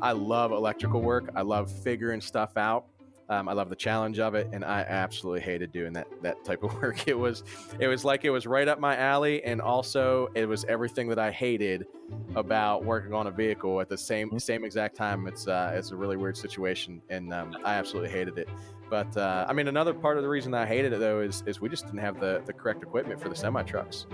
I love electrical work. I love figuring stuff out. I love the challenge of it, and I absolutely hated doing that type of work. It was like it was right up my alley, and also it was everything that I hated about working on a vehicle at the same exact time. It's a really weird situation, and I absolutely hated it. But I mean, another part of the reason I hated it though is we just didn't have the correct equipment for the semi trucks.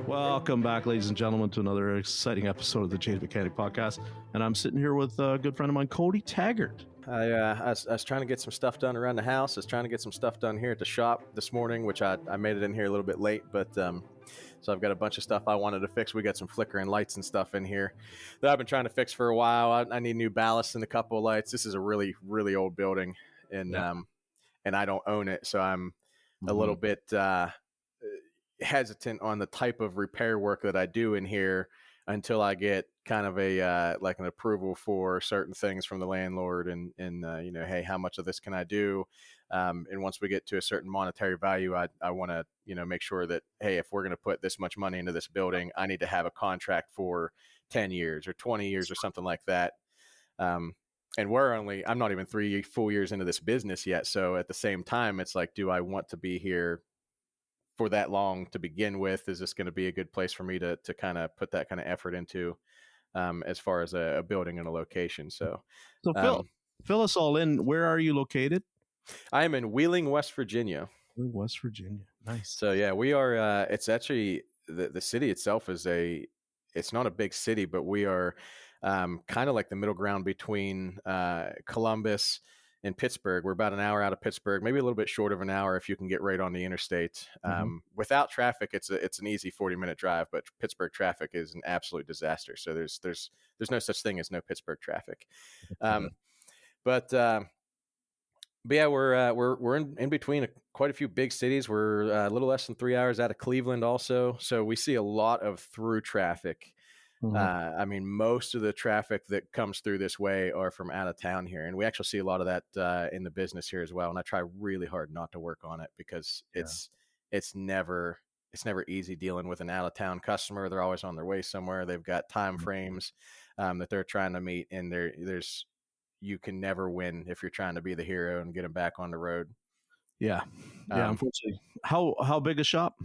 Welcome back, ladies and gentlemen, to another exciting episode of the Change Mechanic Podcast. And I'm sitting here with a good friend of mine, Codey Taggart. I was trying to get some stuff done around the house. I was trying to get some stuff done here at the shop this morning, which I made it in here a little bit late. But so I've got a bunch of stuff I wanted to fix. We got some flickering lights and stuff in here that I've been trying to fix for a while. I need new ballast and a couple of lights. This is a really, really old building, and I don't own it, so I'm a little bit hesitant on the type of repair work that I do in here until I get kind of a like an approval for certain things from the landlord, and you know, hey, how much of this can I do? And once we get to a certain monetary value, I want to, you know, make sure that, hey, if we're going to put this much money into this building, I need to have a contract for 10 years or 20 years or something like that. And I'm not even 3 full years into this business yet. So at the same time, it's like, do I want to be here for that long to begin with? Is this going to be a good place for me to kind of put that kind of effort into, as far as a building and a location? So fill us all in. Where are you located? I am in Wheeling, West Virginia. West Virginia. Nice. So yeah, we are, it's actually, the city itself is it's not a big city, but we are kind of like the middle ground between Columbus and Pittsburgh. We're about an hour out of Pittsburgh, maybe a little bit short of an hour if you can get right on the interstate. Without traffic, it's an easy 40-minute drive, but Pittsburgh traffic is an absolute disaster. So there's no such thing as no Pittsburgh traffic. But yeah, we're in between quite a few big cities. We're a little less than 3 hours out of Cleveland also. So we see a lot of through traffic. I mean, most of the traffic that comes through this way are from out of town here. And we actually see a lot of that in the business here as well. And I try really hard not to work on it because it's never easy dealing with an out of town customer. They're always on their way somewhere. They've got time frames that they're trying to meet. And you can never win if you're trying to be the hero and get them back on the road. Yeah. Unfortunately. How big a shop?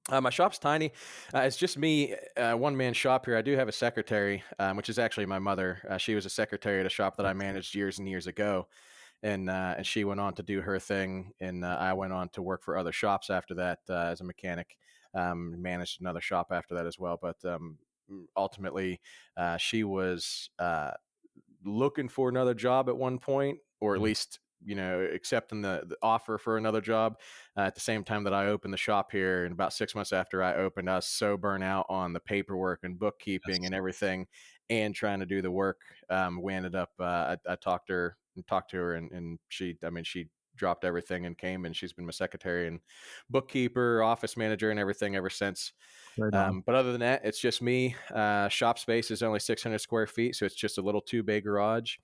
My shop's tiny. It's just me, one-man shop here. I do have a secretary, which is actually my mother. She was a secretary at a shop that I managed years and years ago, and she went on to do her thing, and I went on to work for other shops after that as a mechanic. Managed another shop after that as well, but ultimately, she was looking for another job at one point, or at least, you know, accepting the offer for another job at the same time that I opened the shop here. And about 6 months after I opened, I was so burnt out on the paperwork and bookkeeping and everything, and trying to do the work. We ended up, I talked to her, and she dropped everything and came, and she's been my secretary and bookkeeper, office manager, and everything ever since. Right. But other than that, it's just me. Shop space is only 600 square feet, so it's just a little 2-bay garage.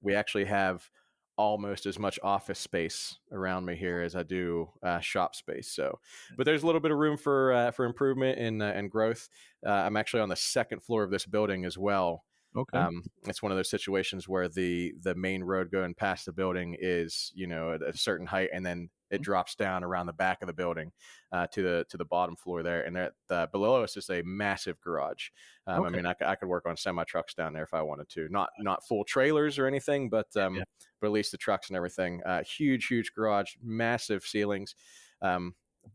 We actually have almost as much office space around me here as I do shop space. So, but there's a little bit of room for improvement and growth. I'm actually on the second floor of this building as well. Okay. It's one of those situations where the main road going past the building is, you know, at a certain height, and then it drops down around the back of the building to the bottom floor there. And below us is a massive garage. I mean, I could work on semi trucks down there if I wanted to. Not full trailers or anything, but at least the trucks and everything. Huge garage, massive ceilings.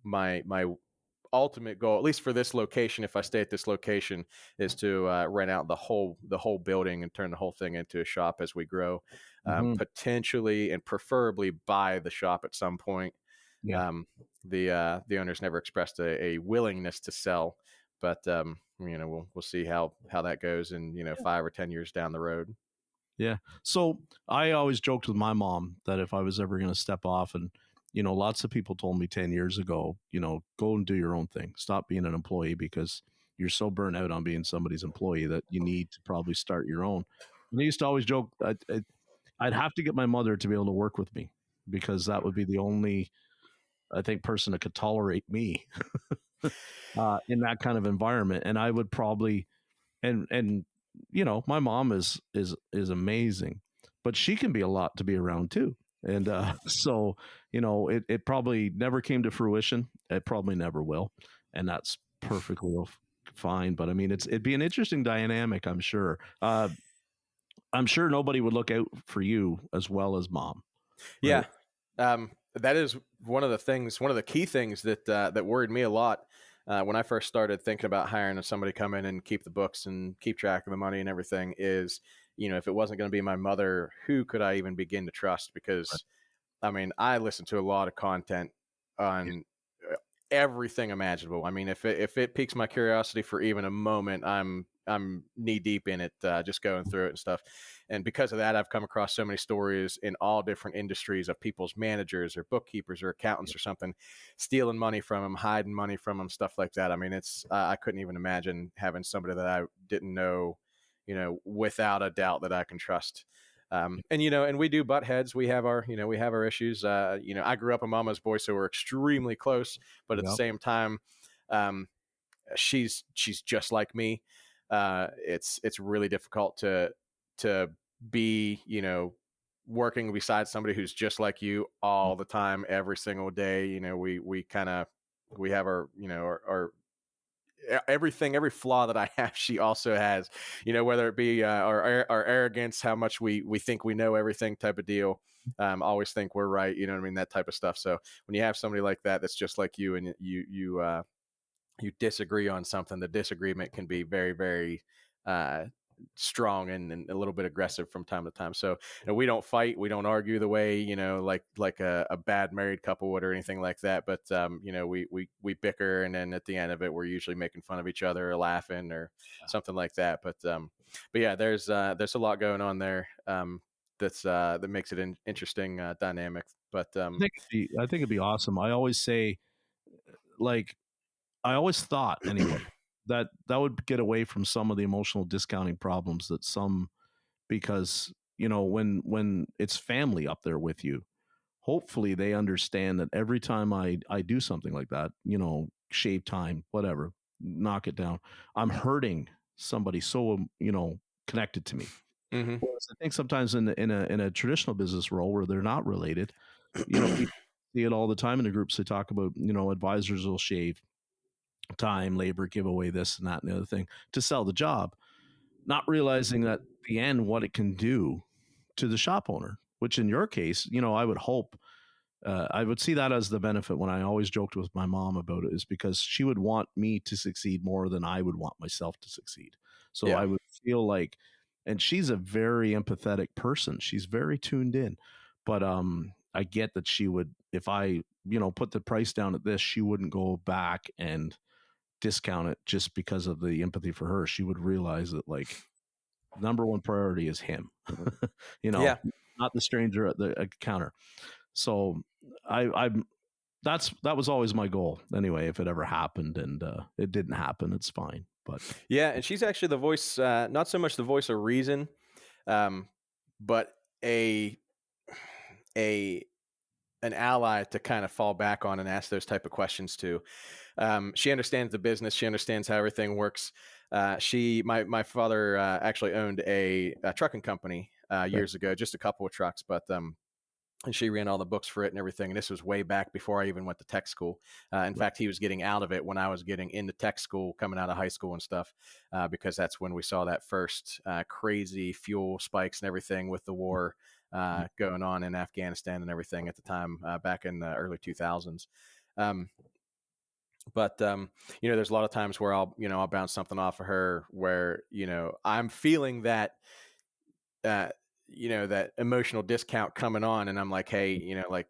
My ultimate goal, at least for this location, if I stay at this location, is to rent out the whole building and turn the whole thing into a shop as we grow. Potentially and preferably buy the shop at some point. The owners never expressed a willingness to sell, but you know, we'll see how that goes in, you know, 5 or 10 years down the road. Yeah. So I always joked with my mom that if I was ever going to step off, and you know, lots of people told me 10 years ago, you know, go and do your own thing. Stop being an employee because you're so burnt out on being somebody's employee that you need to probably start your own. And I used to always joke I'd have to get my mother to be able to work with me, because that would be the only, I think, person that could tolerate me. in that kind of environment. And I would probably, and my mom is amazing, but she can be a lot to be around too. And so it probably never came to fruition. It probably never will, and that's perfectly fine. But I mean, it'd be an interesting dynamic, I'm sure. I'm sure nobody would look out for you as well as mom, Yeah. right? That is one of the things, one of the key things that worried me a lot when I first started thinking about hiring somebody to come in and keep the books and keep track of the money and everything is, if it wasn't going to be my mother, who could I even begin to trust? Right. Because I mean, I listen to a lot of content Yeah. on everything imaginable. I mean, if it piques my curiosity for even a moment, I'm knee deep in it, just going through it and stuff. And because of that, I've come across so many stories in all different industries of people's managers or bookkeepers or accountants or something stealing money from them, hiding money from them, stuff like that. I mean, it's I couldn't even imagine having somebody that I didn't know, without a doubt that I can trust. And we do butt heads. We have our issues. I grew up a mama's boy, so we're extremely close. But at the Yep. same time, um, she's just like me. It's really difficult to be working beside somebody who's just like you all the time, every single day. We kind of we have everything, every flaw that I have, she also has. Whether it be our arrogance, how much we think we know everything, type of deal. Always think we're right. You know what I mean? That type of stuff. So when you have somebody like that, that's just like you, and you disagree on something, the disagreement can be very, very uh, strong and a little bit aggressive from time to time. So we don't fight, we don't argue the way like a bad married couple would or anything like that. But we bicker, and then at the end of it, we're usually making fun of each other or laughing or something like that. But yeah, there's a lot going on there. That makes it an interesting dynamic. But I think it'd be awesome. I always say, like, I always thought anyway that that would get away from some of the emotional discounting problems that some, because when it's family up there with you, hopefully they understand that every time I do something like that, shave time, whatever, knock it down, I'm hurting somebody so connected to me. mhm. Whereas I think sometimes in a traditional business role where they're not related, we see it all the time in the groups. They talk about advisors will shave time, labor, give away this and that and the other thing to sell the job, not realizing that at the end what it can do to the shop owner. Which in your case, I would hope, I would see that as the benefit. When I always joked with my mom about it, is because she would want me to succeed more than I would want myself to succeed. So Yeah. I would feel like, and she's a very empathetic person. She's very tuned in, but I get that she would, if I put the price down at this, she wouldn't go back and discount it just because of the empathy for her. She would realize that, like, number one priority is him, you know, Yeah. not the stranger at the counter. So I that was always my goal anyway. If it ever happened, and it didn't happen, it's fine. But Yeah, and she's actually the voice, not so much the voice of reason, um, but a a an ally to kind of fall back on and ask those type of questions to. She understands the business. She understands how everything works. My father actually owned a trucking company okay, years ago, just a couple of trucks, but and she ran all the books for it and everything. And this was way back before I even went to tech school. In right, fact, he was getting out of it when I was getting into tech school, coming out of high school and stuff, because that's when we saw that first crazy fuel spikes and everything with the war going on in Afghanistan and everything at the time, back in the early 2000s. Um, but there's a lot of times where I'll bounce something off of her where I'm feeling uh, that emotional discount coming on, and I'm like, hey, like,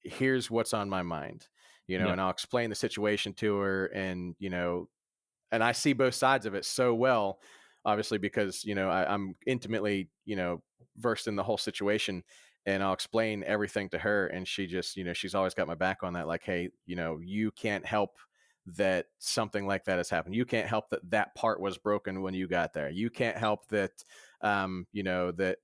here's what's on my mind, yeah, and I'll explain the situation to her, and and I see both sides of it so well, obviously, because I'm intimately versed in the whole situation, and I'll explain everything to her, and she just she's always got my back on that, like, hey, you can't help that something like that has happened. You can't help that that part was broken when you got there. You can't help that that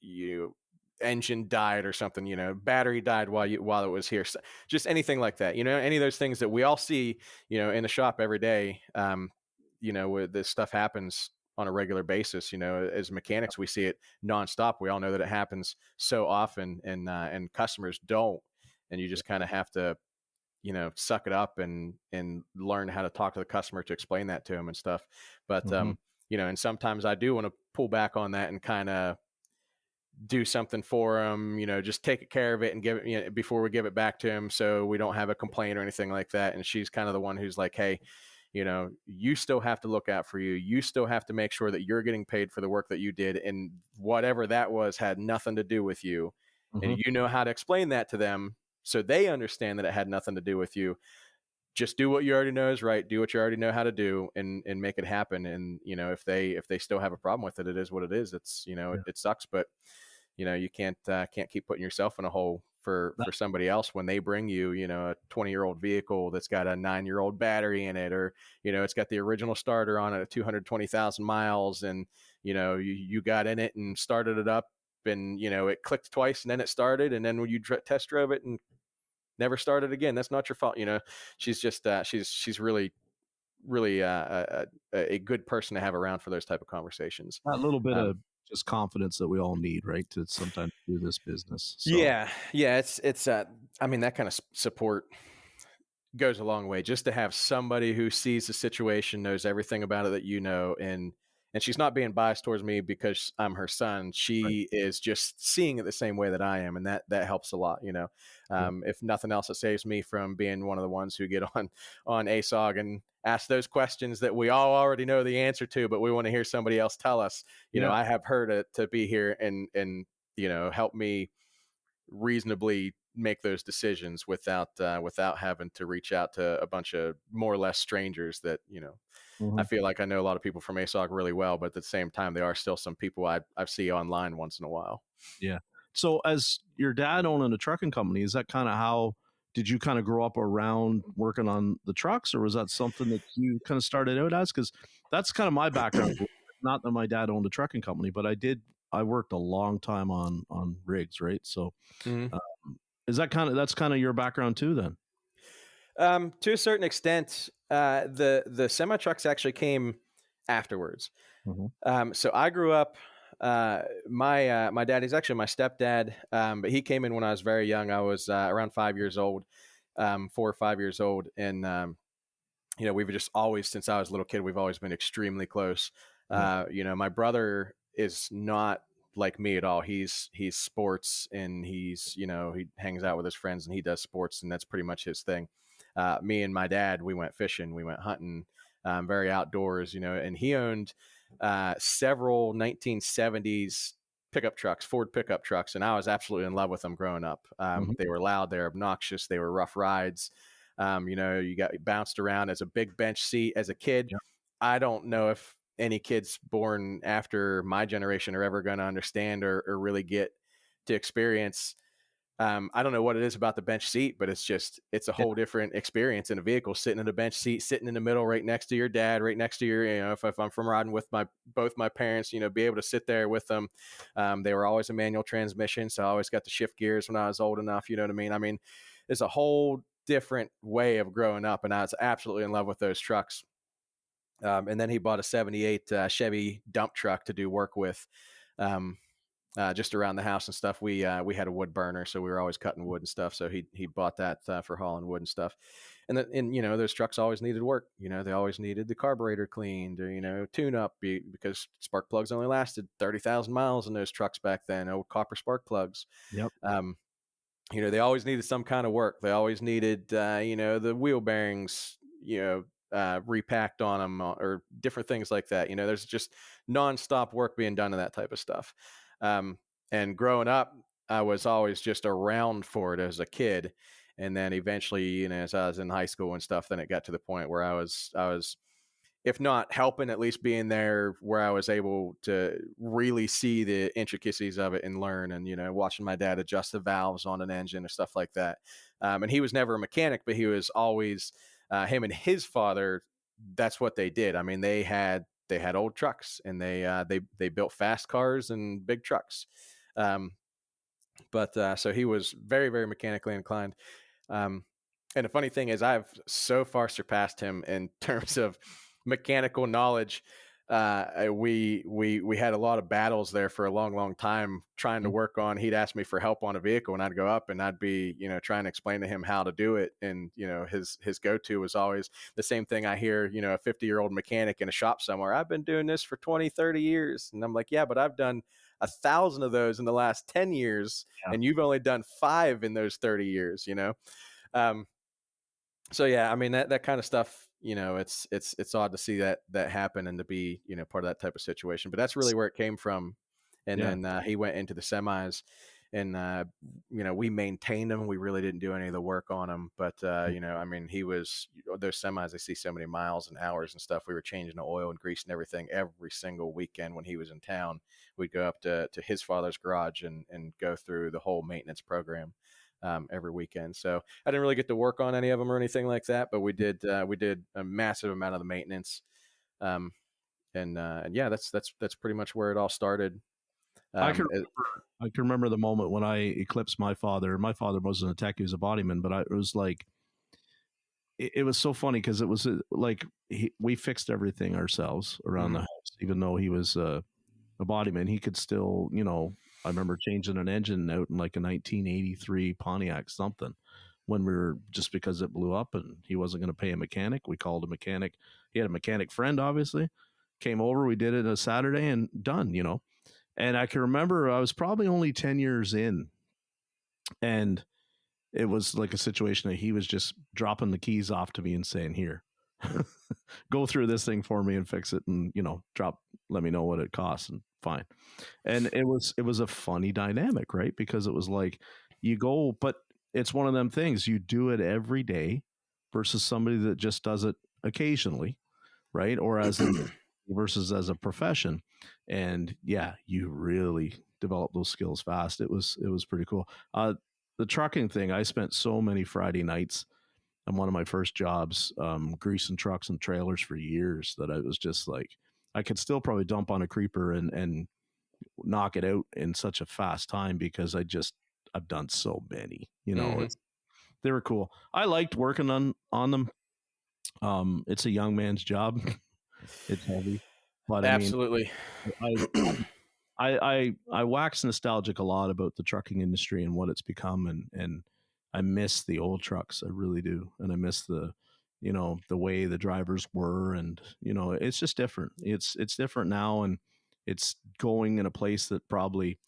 you engine died or something, battery died while it was here. So just anything like that, any of those things that we all see, in the shop every day. Where this stuff happens on a regular basis. As mechanics, we see it nonstop. We all know that it happens so often, and customers don't. And you just kind of have to, suck it up and learn how to talk to the customer to explain that to them and stuff. But Mm-hmm. and sometimes I do want to pull back on that and kind of do something for them, just take care of it and give it, before we give it back to him, so we don't have a complaint or anything like that. And she's kind of the one who's like, hey, you still have to look out for you. You still have to make sure that you're getting paid for the work that you did. And whatever that was had nothing to do with you. And Mm-hmm. you know how to explain that to them so they understand that it had nothing to do with you. Just do what you already know is right. Do what you already know how to do, and make it happen. And, if they still have a problem with it, it is what it is. It's, Yeah. it sucks, but you can't keep putting yourself in a hole for somebody else when they bring you, a 20-year-old vehicle that's got a 9-year-old battery in it, or, it's got the original starter on it at 220,000 miles. And, you got in it and started it up, and, it clicked twice and then it started. And then when you test drove it and never started again, that's not your fault. She's just, she's really, really a good person to have around for those type of conversations. That little bit Um, of just confidence that we all need, right, to sometimes do this business. So yeah, it's I mean, that kind of support goes a long way, just to have somebody who sees the situation, knows everything about it that and she's not being biased towards me because I'm her son. right. She is just seeing it the same way that I am, and that helps a lot. Yeah. If nothing else, it saves me from being one of the ones who get on ASOG and ask those questions that we all already know the answer to, but we want to hear somebody else tell us. Yeah. I have her to be here and help me reasonably make those decisions without having to reach out to a bunch of more or less strangers that I Mhm. feel like I know a lot of people from ASOG really well, but at the same time they are still some people I see online once in a while. Yeah. So as your dad owning a trucking company, is that kind of how did you kind of grow up around working on the trucks, or was that something that you kind of started out as? Because that's kind of my background. Not that my dad owned a trucking company, but I worked a long time on rigs, right? So Mhm. uh, is that that's kind of your background too then? To a certain extent, the semi trucks actually came afterwards. Hmm. So I grew up. My dad, he's actually my stepdad, but he came in when I was very young. I was around 5 years old, 4 or 5 years old, and we've just always, since I was a little kid, we've always been extremely close. Yeah. My brother is not like me at all. He's sports, and he hangs out with his friends and he does sports, and that's pretty much his thing. Me and my dad, we went fishing, we went hunting, very outdoors, and he owned several 1970s pickup trucks, Ford pickup trucks, and I was absolutely in love with them growing up. Hmm. They were loud, they were obnoxious, they were rough rides. You got bounced around as a big bench seat as a kid. Yeah. I don't know if any kids born after my generation are ever going to understand or really get to experience. I don't know what it is about the bench seat, but it's a Yeah. whole different experience in a vehicle, sitting in a bench seat, sitting in the middle, right next to your dad, right next to your, if I'm from riding with both my parents, be able to sit there with them. They were always a manual transmission, so I always got to shift gears when I was old enough. You know what I mean? I mean, it's a whole different way of growing up, and I was absolutely in love with those trucks. And then he bought a '78 Chevy dump truck to do work with. Um, just around the house and stuff. We had a wood burner, so we were always cutting wood and stuff. So he bought that for hauling wood and stuff. And those trucks always needed work. They always needed the carburetor cleaned, or tune up, because spark plugs only lasted 30,000 miles in those trucks back then. Old copper spark plugs. Yep. Um, they always needed some kind of work. They always needed the wheel bearings repacked on them, or different things like that. There's just nonstop work being done to that type of stuff. Um, and growing up, I was always just around for it as a kid. And then eventually, as I was in high school and stuff, then it got to the point where I was, if not helping, at least being there where I was able to really see the intricacies of it and learn, and, watching my dad adjust the valves on an engine or stuff like that. And he was never a mechanic, but he was always, him and his father, that's what they did. I mean, they had old trucks, and they built fast cars and big trucks. Um, But so he was very, very mechanically inclined. Um, and the funny thing is, I've so far surpassed him in terms of mechanical knowledge. We had a lot of battles there for a long, long time trying to Mhm. work on. He'd ask me for help on a vehicle, and I'd go up and I'd be, trying to explain to him how to do it. And his go to was always the same thing. I hear, a 50-year-old mechanic in a shop somewhere. I've been doing this for 20, 30 years, and I'm like, yeah, but I've done 1,000 of those in the last 10 years, Yeah. and you've only done 5 in those 30 years. Um, so yeah, I mean that kind of stuff, it's odd to see that happen and to be, part of that type of situation. But that's really where it came from. And Yeah. then he went into the semis, and we maintained them. We really didn't do any of the work on them, but I mean, he was those semis. I see so many miles and hours and stuff. We were changing the oil and grease and everything every single weekend when he was in town. We'd go up to his father's garage and go through the whole maintenance program every weekend. So I didn't really get to work on any of them or anything like that, but we did a massive amount of the maintenance. Um, and yeah, that's pretty much where it all started. I can It, I can remember the moment when I eclipsed my father. My father wasn't a tech; he was a bodyman. But it was like it was so funny because it was like we fixed everything ourselves around the mhm. house, even though he was a bodyman. He could still, I remember changing an engine out in like a 1983 Pontiac something when we were just because it blew up and he wasn't going to pay a mechanic. We called a mechanic. He had a mechanic friend, obviously. Came over, we did it a Saturday and done. And I can remember I was probably only 10 years in, and it was like a situation that he was just dropping the keys off to me and saying, "Here, go through this thing for me and fix it, and let me know what it costs, and fine." And it was a funny dynamic, right? Because it was like you go, but it's one of them things you do it every day versus somebody that just does it occasionally, right? Or as an versus as a profession. And yeah, you really develop those skills fast. It was pretty cool. The trucking thing, I spent so many Friday nights on one of my first jobs, greasing trucks and trailers for years that I was just like, I could still probably dump on a creeper and knock it out in such a fast time because I've done so many. Mhm. They were cool. I liked working on them. It's a young man's job. It's heavy, but I mean, Absolutely. I I wax nostalgic a lot about the trucking industry and what it's become, and I miss the old trucks. I really do, and I miss the way the drivers were, and it's just different. It's different now, and it's going in a place that probably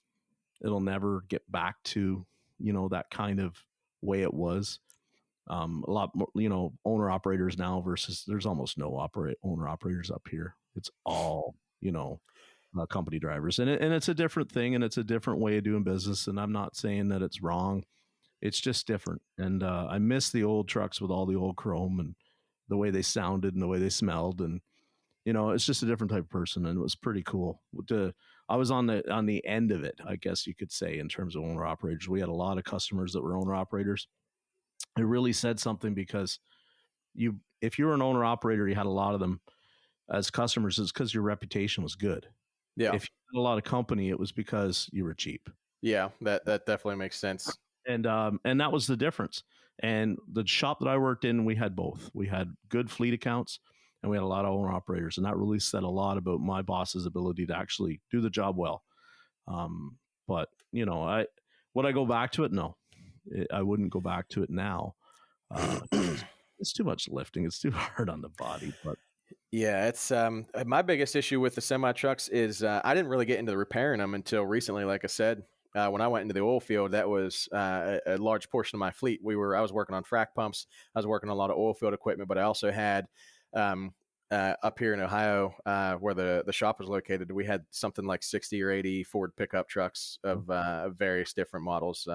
it'll never get back to that kind of way it was. A lot more owner operators now versus there's almost no owner operators up here. It's all company drivers, and it's a different thing, and it's a different way of doing business. And I'm not saying that it's wrong. It's just different. And I miss the old trucks with all the old chrome and the way they sounded and the way they smelled, and it's just a different type of person, and it was pretty cool. I was on the end of it, I guess you could say, in terms of owner operators. We had a lot of customers that were owner operators. It really said something because if you were an owner operator, you had a lot of them as customers. It's because your reputation was good. Yeah. If you had a lot of company, it was because you were cheap. Yeah. That definitely makes sense. And that was the difference. And the shop that I worked in, we had both. We had good fleet accounts, and we had a lot of owner operators, and that really said a lot about my boss's ability to actually do the job well. But I would I go back to it? No, I wouldn't go back to it now. It's too much lifting. It's too hard on the body. But Yeah, it's my biggest issue with the semi trucks is I didn't really get into repairing them until recently. Like I said, when I went into the oil field, that was a large portion of my fleet. I was working on frac pumps. I was working on a lot of oil field equipment, but I also had um, up here in Ohio, where the shop was located, we had something like 60 or 80 Ford pickup trucks of various different models,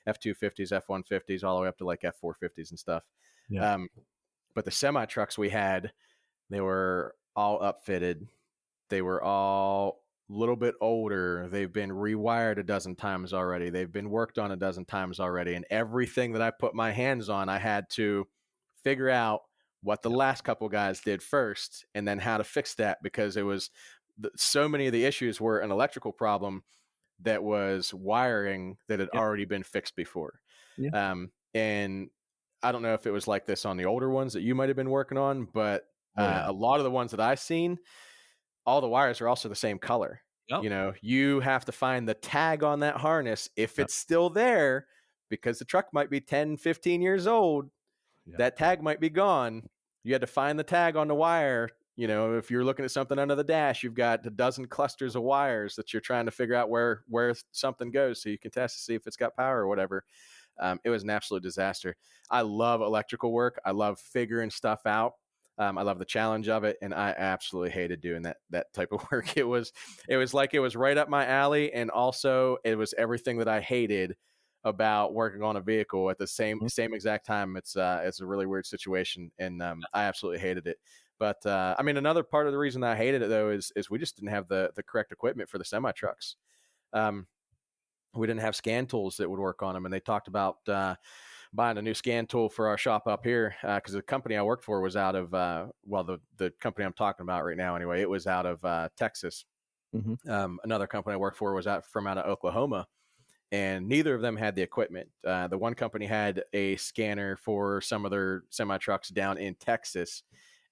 F250s, F150s, all the way up to like F450s and stuff. yeah, Um, but the semi trucks we had, they were all upfitted. They were all a little bit older. They've been rewired a dozen times already. They've been worked on a dozen times already. And everything that I put my hands on, I had to figure out what the yeah, last couple guys did first and then how to fix that, because it was so many of the issues were an electrical problem that was wiring that had Yeah. already been fixed before. Yeah. And I don't know if it was like this on the older ones that you might have been working on, but Oh yeah. a lot of the ones that I've seen, all the wires are also the same color. Yep. You know, you have to find the tag on that harness if Yep. it's still there, because the truck might be 10, 15 years old. Yeah. That tag might be gone. You had to find the tag on the wire. You know, if you're looking at something under the dash, you've got a dozen clusters of wires that you're trying to figure out where something goes, so you can test to see if it's got power or whatever. It was an absolute disaster. I love electrical work. I love figuring stuff out. I love the challenge of it, and I absolutely hated doing that type of work. It was like it was right up my alley, and also it was everything that I hated about working on a vehicle at the Mhm. same exact time. It's a really weird situation, and I absolutely hated it. But I mean, another part of the reason I hated it though is we just didn't have the correct equipment for the semi trucks. Um, we didn't have scan tools that would work on them, and they talked about buying a new scan tool for our shop up here, because the company I worked for was out of the company I'm talking about right now anyway, it was out of Texas. Mhm. Another company I worked for was out of Oklahoma, and neither of them had the equipment. The one company had a scanner for some of their semi trucks down in Texas,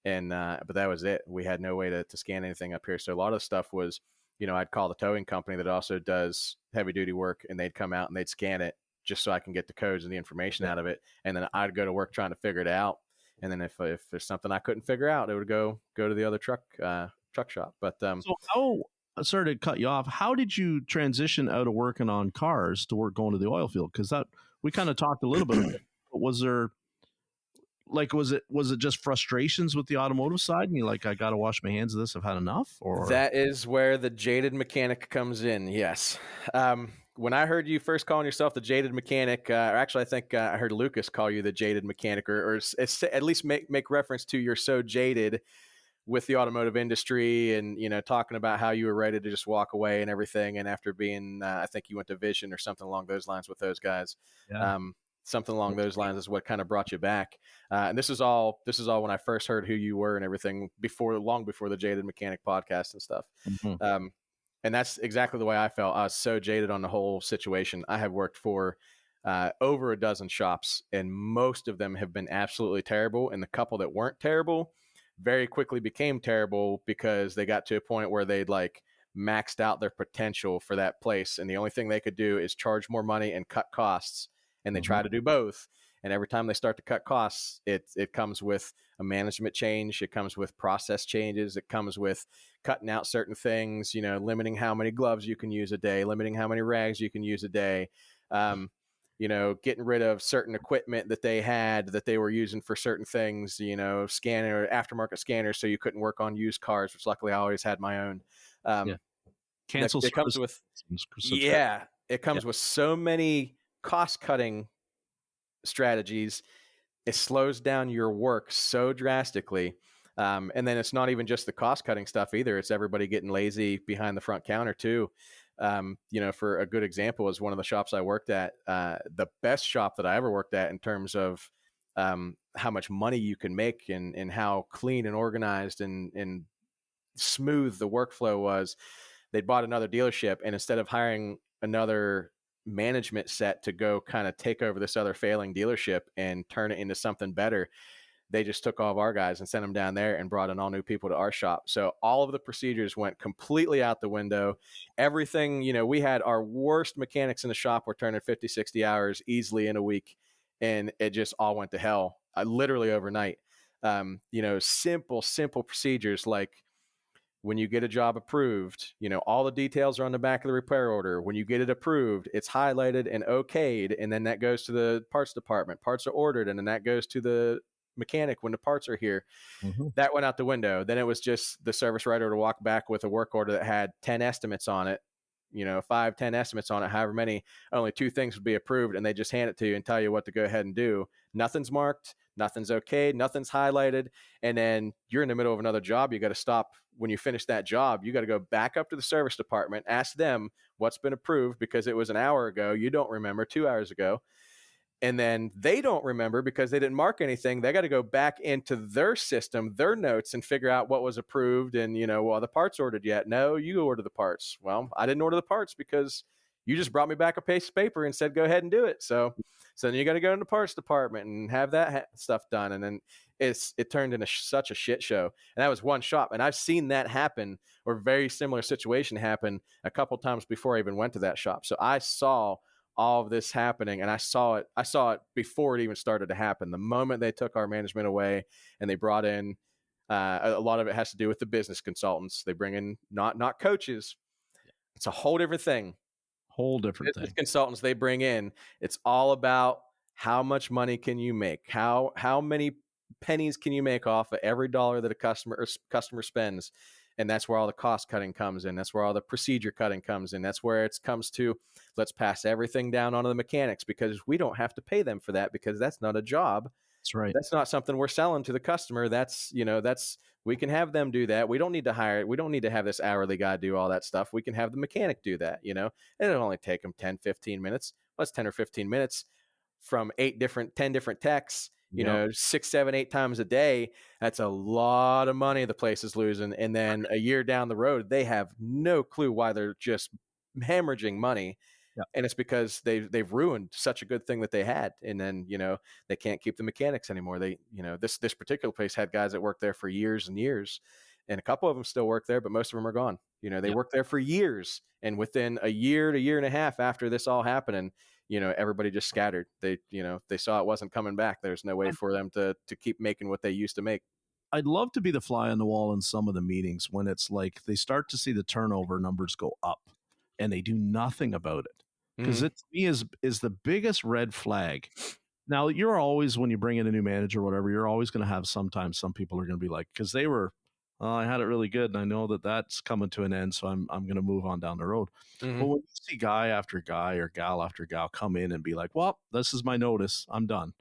and but that was it. We had no way to scan anything up here. So a lot of stuff was, I'd call the towing company that also does heavy duty work, and they'd come out and they'd scan it just so I can get the codes and the information Yeah. out of it, and then I'd go to work trying to figure it out. And then if there's something I couldn't figure out, it would go to the other truck shop. But So how sorry to cut you off. How did you transition out of working on cars to work going to the oil field? Because that we kind of talked a little bit about. But was there like was it just frustrations with the automotive side, and you're like, I got to wash my hands of this. I've had enough. Or that is where the jaded mechanic comes in. Yes. When I heard you first calling yourself the jaded mechanic, or actually, I think I heard Lucas call you the jaded mechanic, or at least make reference to you're so jaded with the automotive industry, and talking about how you were ready to just walk away and everything. And after being, I think you went to Vision or something along those lines with those guys. yeah. Um, Something along those lines is what kind of brought you back. And this is all when I first heard who you were and everything, long before the Jaded Mechanic podcast and stuff. Mhm. Um, and that's exactly the way I felt. I was so jaded on the whole situation. I have worked for over a dozen shops, and most of them have been absolutely terrible. And the couple that weren't terrible very quickly became terrible because they got to a point where they'd like maxed out their potential for that place. And the only thing they could do is charge more money and cut costs. And they try Mhm. to do both. And every time they start to cut costs, it comes with a management change. It comes with process changes. It comes with cutting out certain things, limiting how many gloves you can use a day, limiting how many rags you can use a day. Getting rid of certain equipment that they had that they were using for certain things, scanner, aftermarket scanners, so you couldn't work on used cars, which luckily I always had my own. Yeah. Um, Cancel it comes service with, subscription. yeah, it Yeah. comes with so many cost cutting strategies. It slows down your work so drastically. And then it's not even just the cost cutting stuff either. It's everybody getting lazy behind the front counter too. For a good example is one of the shops I worked at, the best shop that I ever worked at in terms of how much money you can make, and how clean and organized and smooth the workflow was. They bought another dealership, and instead of hiring another management set to go kind of take over this other failing dealership and turn it into something better, they just took all of our guys and sent them down there and brought in all new people to our shop. So all of the procedures went completely out the window. Everything, we had our worst mechanics in the shop were turning 50, 60 hours easily in a week, and it just all went to hell, literally overnight. Simple procedures like, when you get a job approved, all the details are on the back of the repair order. When you get it approved, it's highlighted and okayed, and then that goes to the parts department. Parts are ordered, and then that goes to the mechanic when the parts are here. Mhm. That went out the window. Then it was just the service writer to walk back with a work order that had 10 estimates on it, 5, 10 estimates on it, however many. Only 2 things would be approved, and they just hand it to you and tell you what to go ahead and do. Nothing's marked, nothing's okay, nothing's highlighted. And then you're in the middle of another job. You got to stop. When you finish that job, you got to go back up to the service department, ask them what's been approved, because it was an hour ago. You don't remember, 2 hours ago. And then they don't remember because they didn't mark anything. They got to go back into their system, their notes, and figure out what was approved. And, well, the parts ordered yet? No, you ordered the parts. Well, I didn't order the parts because you just brought me back a piece of paper and said, go ahead and do it. So then you got to go in the parts department and have that stuff done. And then it turned into such a shit show. And that was one shop. And I've seen that happen, or very similar situation happen, a couple times before I even went to that shop. So I saw all of this happening, and I saw it before it even started to happen. The moment they took our management away and they brought in, a lot of it has to do with the business consultants. They bring in not coaches. It's a whole different thing. Whole different Business thing. consultants they bring in, it's all about how much money can you make, how many pennies can you make off of every dollar that a customer spends. And that's where all the cost cutting comes in. That's where all the procedure cutting comes in. That's where it comes to, let's pass everything down onto the mechanics, because we don't have to pay them for that, because that's not a job. That's right. That's not something we're selling to the customer. We can have them do that. We don't need to have this hourly guy do all that stuff. We can have the mechanic do that, and it'll only take them 10, 15 minutes. Well, that's 10 or 15 minutes from 10 different techs, 6, 7, 8 times a day. That's a lot of money the place is losing. And then a year down the road, they have no clue why they're just hemorrhaging money. Yeah. And it's because they've ruined such a good thing that they had. And then, they can't keep the mechanics anymore. This particular place had guys that worked there for years and years, and a couple of them still work there, but most of them are gone. They worked there for years. And within a year to year and a half after this all happening, everybody just scattered. They saw it wasn't coming back. There's no way for them to keep making what they used to make. I'd love to be the fly on the wall in some of the meetings when it's like they start to see the turnover numbers go up and they do nothing about it. Because it to me is the biggest red flag. Now, you're always, when you bring in a new manager or whatever, you're always going to have sometimes some people are going to be like, because they were, I had it really good, and I know that that's coming to an end, so I'm going to move on down the road. Mm-hmm. But when you see guy after guy or gal after gal come in and be like, well, this is my notice, I'm done.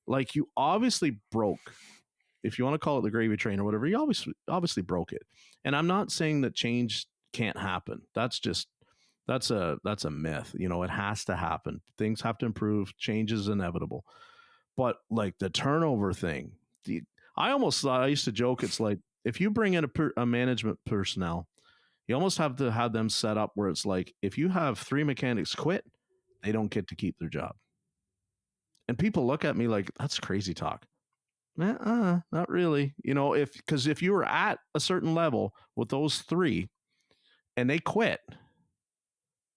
Like, you obviously broke, if you want to call it the gravy train or whatever, you obviously broke it. And I'm not saying that change can't happen. That's a myth. It has to happen. Things have to improve. Change is inevitable. But like the turnover thing, I used to joke, it's like if you bring in a management personnel, you almost have to have them set up where it's like if you have 3 mechanics quit, they don't get to keep their job. And people look at me like, that's crazy talk. Not really. Because if you were at a certain level with those 3 and they quit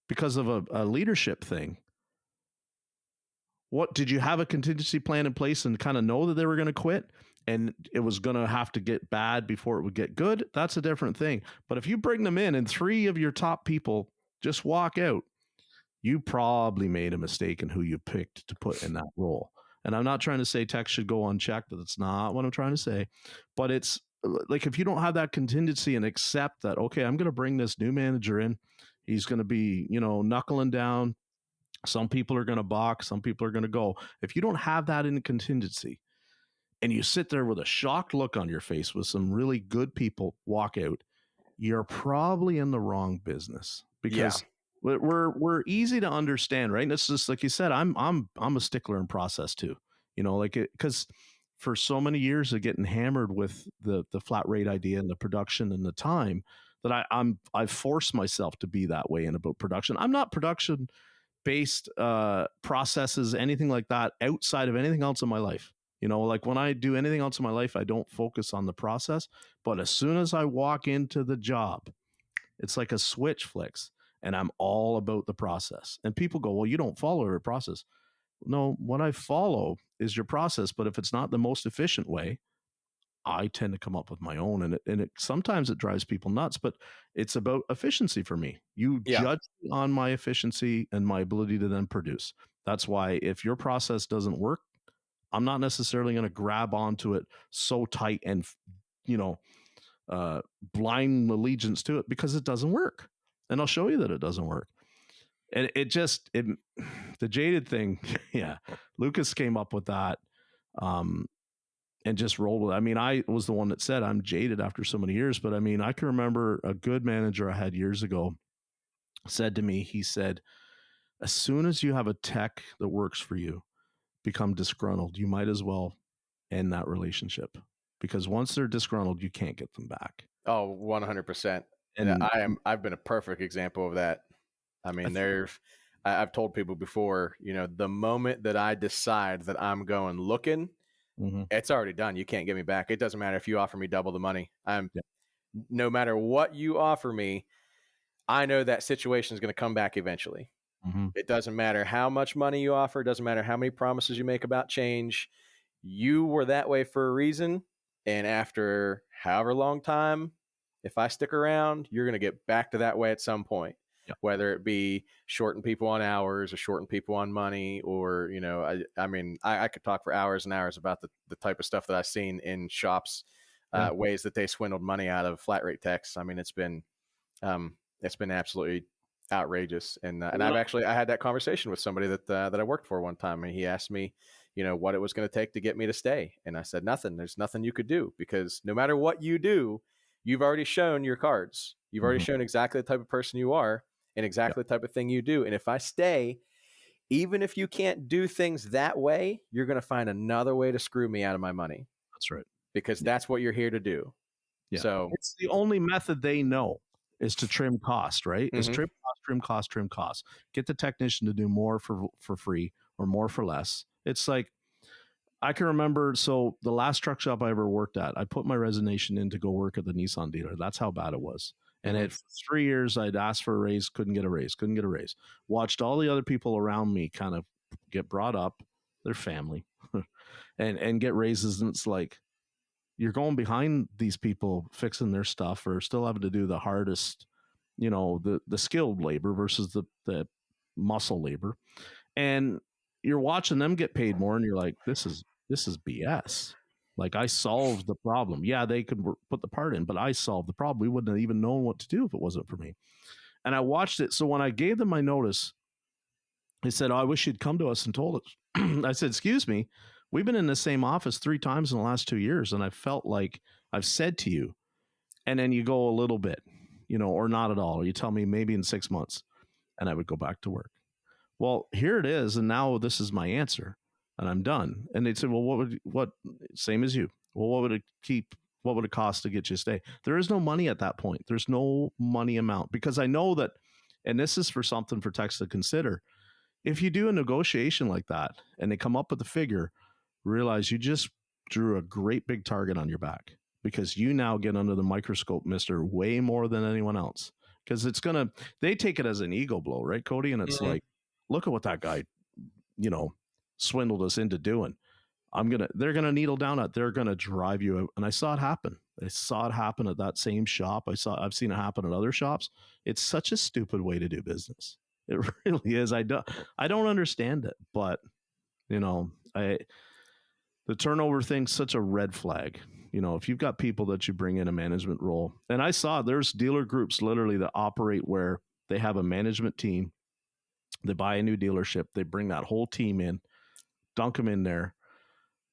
because of a leadership thing, what did you have a contingency plan in place and kind of know that they were going to quit and it was going to have to get bad before it would get good? That's a different thing. But if you bring them in and 3 of your top people just walk out, you probably made a mistake in who you picked to put in that role. And I'm not trying to say tech should go unchecked, but that's not what I'm trying to say. But it's like, if you don't have that contingency and accept that, okay, I'm going to bring this new manager in, he's going to be, knuckling down. Some people are going to balk, some people are going to go. If you don't have that in contingency and you sit there with a shocked look on your face with some really good people walk out, you're probably in the wrong business, because we're easy to understand, right? And it's just like you said, I'm a stickler in process too, because for so many years of getting hammered with the flat rate idea and the production and the time that I've forced myself to be that way in about production. I'm not production based processes, anything like that, outside of anything else in my life. Like when I do anything else in my life, I don't focus on the process. But as soon as I walk into the job, it's like a switch flicks and I'm all about the process. And people go, well, you don't follow your process. No, what I follow is your process. But if it's not the most efficient way, I tend to come up with my own, and it sometimes it drives people nuts, but it's about efficiency for me. You judge me on my efficiency and my ability to then produce. That's why if your process doesn't work, I'm not necessarily going to grab onto it so tight and blind allegiance to it, because it doesn't work, and I'll show you that it doesn't work. And the jaded thing, yeah, Lucas came up with that. And just rolled with it. I mean, I was the one that said I'm jaded after so many years, but I mean, I can remember a good manager I had years ago said to me, he said, as soon as you have a tech that works for you become disgruntled, you might as well end that relationship, because once they're disgruntled, you can't get them back. Oh, 100%. And I've been a perfect example of that. I I mean, think, I've told people before, the moment that I decide that I'm going looking, mhm, it's already done. You can't get me back. It doesn't matter if you offer me double the money. yeah, No matter what you offer me, I know that situation is going to come back eventually. mhm, It doesn't matter how much money you offer. It doesn't matter how many promises you make about change. You were that way for a reason. And after however long time, if I stick around, you're going to get back to that way at some point, yeah, whether it be shorten people on hours or shorten people on money, or, I mean, I could talk for hours and hours about the type of stuff that I've seen in shops, yeah. ways that they swindled money out of flat rate techs. I mean, it's been absolutely outrageous. And When I had that conversation with somebody that I worked for one time, and he asked me, what it was going to take to get me to stay. And I said, nothing. There's nothing you could do, because no matter what you do, you've already shown your cards. You've already mhm, shown exactly the type of person you are and yeah, exactly the type of thing you do. And if I stay, even if you can't do things that way, you're going to find another way to screw me out of my money, that's right. because Yeah, that's what you're here to do. yeah. So, It's the only method they know is to trim cost, right? Is mhm. trim cost, trim cost, trim cost. Get the technician to do more for free or more for less. It's like I can remember. So the last truck shop I ever worked at, I put my resignation in to go work at the Nissan dealer. That's how bad it was. And Mhm. for 3 years, I'd asked for a raise, couldn't get a raise, couldn't get a raise. Watched all the other people around me kind of get brought up, their family, and get raises. And it's like you're going behind these people fixing their stuff or still having to do the hardest, the skilled labor versus the muscle labor. And you're watching them get paid more and you're like, this is BS. Like I solved the problem. Yeah, they could put the part in, but I solved the problem. We wouldn't have even known what to do if it wasn't for me. And I watched it. So when I gave them my notice, they said, "Oh, I wish you'd come to us and told us." I said, "Excuse me, we've been in the same office 3 times in the last 2 years, and I felt like I've said to you, and then you go a little bit, or not at all, or you tell me maybe in 6 months, and I would go back to work. Well, here it is, and now this is my answer, and I'm done." And they'd say, "Well, what? Same as you. Well, what would it keep? What would it cost to get you to stay?" There is no money at that point. There's no money amount because I know that, and this is for something for techs to consider. If you do a negotiation like that and they come up with a figure, realize you just drew a great big target on your back because you now get under the microscope, mister, way more than anyone else. Because they take it as an ego blow, right, Cody? And it's Mhm. like, look at what that guy, you know, swindled us into doing. They're gonna needle down at, they're gonna drive you out. And I saw it happen. I saw it happen at that same shop. I've seen it happen at other shops. It's such a stupid way to do business. It really is. I don't understand it, but you know, I the turnover thing's such a red flag. If you've got people that you bring in a management role, and I saw there's dealer groups literally that operate where they have a management team, they buy a new dealership, they bring that whole team in, dunk them in there,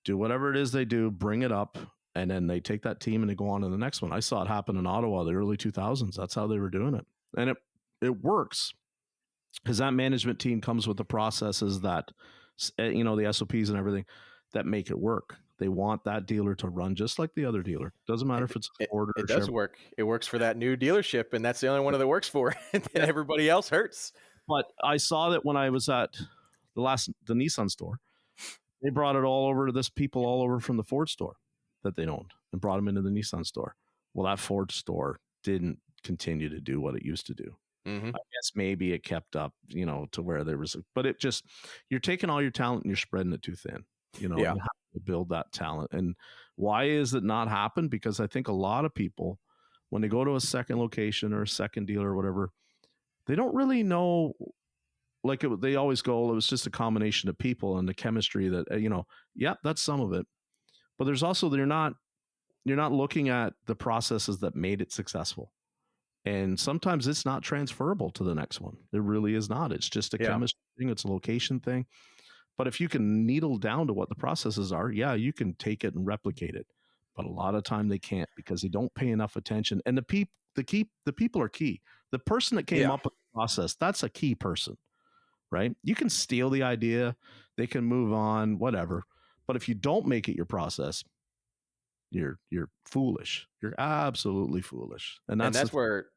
do whatever it is they do, bring it up, and then they take that team and they go on to the next one. I saw it happen in Ottawa, the early 2000s. That's how they were doing it. And it works because that management team comes with the processes that, the SOPs and everything that make it work. They want that dealer to run just like the other dealer. Doesn't matter It, if it's a it, Ford or it a does Chevrolet. work. It works for that new dealership, and that's the only one that it works for. And then Yeah. everybody else hurts. But I saw that when I was at the Nissan store. They brought it all over to this people all over from the Ford store that they owned and brought them into the Nissan store. Well, that Ford store didn't continue to do what it used to do. Hmm. I guess maybe it kept up, to where there was, but it just, you're taking all your talent and you're spreading it too thin. Yeah. You have to build that talent. And why is it not happen? Because I think a lot of people, when they go to a second location or a second dealer or whatever, they don't really know. Like they always go, it was just a combination of people and the chemistry that, yeah, that's some of it. But there's also, you're not looking at the processes that made it successful. And sometimes it's not transferable to the next one. It really is not. It's just a Yeah. chemistry thing. It's a location thing. But if you can needle down to what the processes are, yeah, you can take it and replicate it. But a lot of time they can't because they don't pay enough attention. And the people are key. The person that came Yeah. up with the process, that's a key person, right? You can steal the idea, they can move on, whatever. But if you don't make it your process, you're foolish. You're absolutely foolish. And And that's the that's thing. where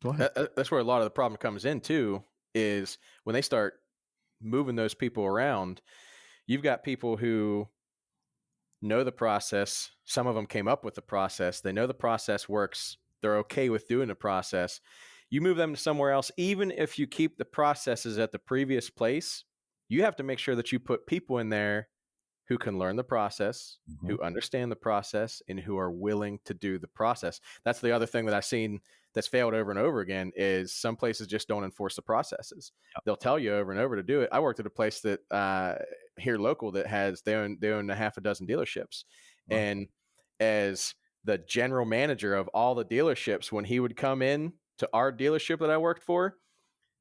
Go ahead. that's where a lot of the problem comes in too. is when they start moving those people around, you've got people who know the process. Some of them came up with the process. They know the process works. They're okay with doing the process. You move them to somewhere else, even if you keep the processes at the previous place, you have to make sure that you put people in there who can learn the process, Mm-hmm. who understand the process, and who are willing to do the process. That's the other thing that I've seen that's failed over and over again is some places just don't enforce the processes. Yep. They'll tell you over and over to do it. I worked at a place that here local that has they own a half a dozen dealerships, Wow. and as the general manager of all the dealerships, when he would come in to our dealership that I worked for,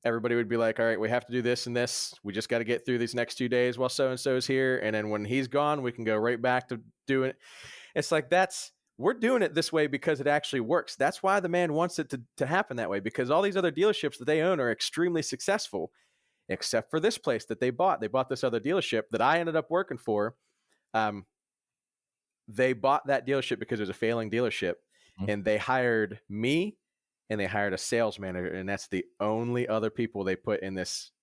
everybody would be like, all right, we have to do this and this. We just got to get through these next 2 days while so-and-so is here. And then when he's gone, we can go right back to doing it. It's like, we're doing it this way because it actually works. That's why the man wants it to happen that way, because all these other dealerships that they own are extremely successful, except for this place that they bought. They bought this other dealership that I ended up working for. They bought that dealership because it was a failing dealership, Mhm. and they hired me and they hired a sales manager, and that's the only other people they put in this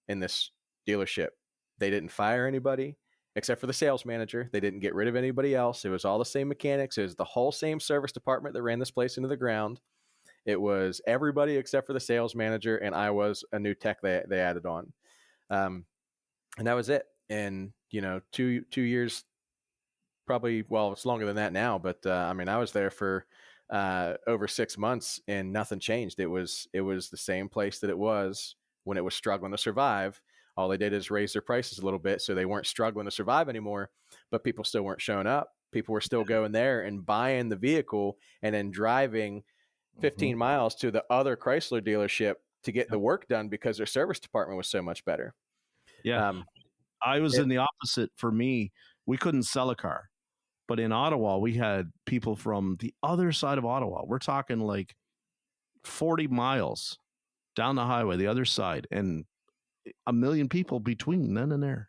dealership. They didn't fire anybody except for the sales manager. They didn't get rid of anybody else. It was all the same mechanics. It was the whole same service department that ran this place into the ground. It was everybody except for the sales manager, and I was a new tech they added on, and that was it. And 2 years, probably, well, it's longer than that now, but I mean, I was there for over 6 months and nothing changed. It was the same place that it was when it was struggling to survive. All they did is raise their prices a little bit, so they weren't struggling to survive anymore, but people still weren't showing up. People were still going there and buying the vehicle and then driving 15 Mhm. miles to the other Chrysler dealership to get Yep. the work done because their service department was so much better. Yeah. Um, I was it, in the opposite. For me, we couldn't sell a car. But in Ottawa, we had people from the other side of Ottawa. We're talking like 40 miles down the highway, the other side, and a million people between then and there.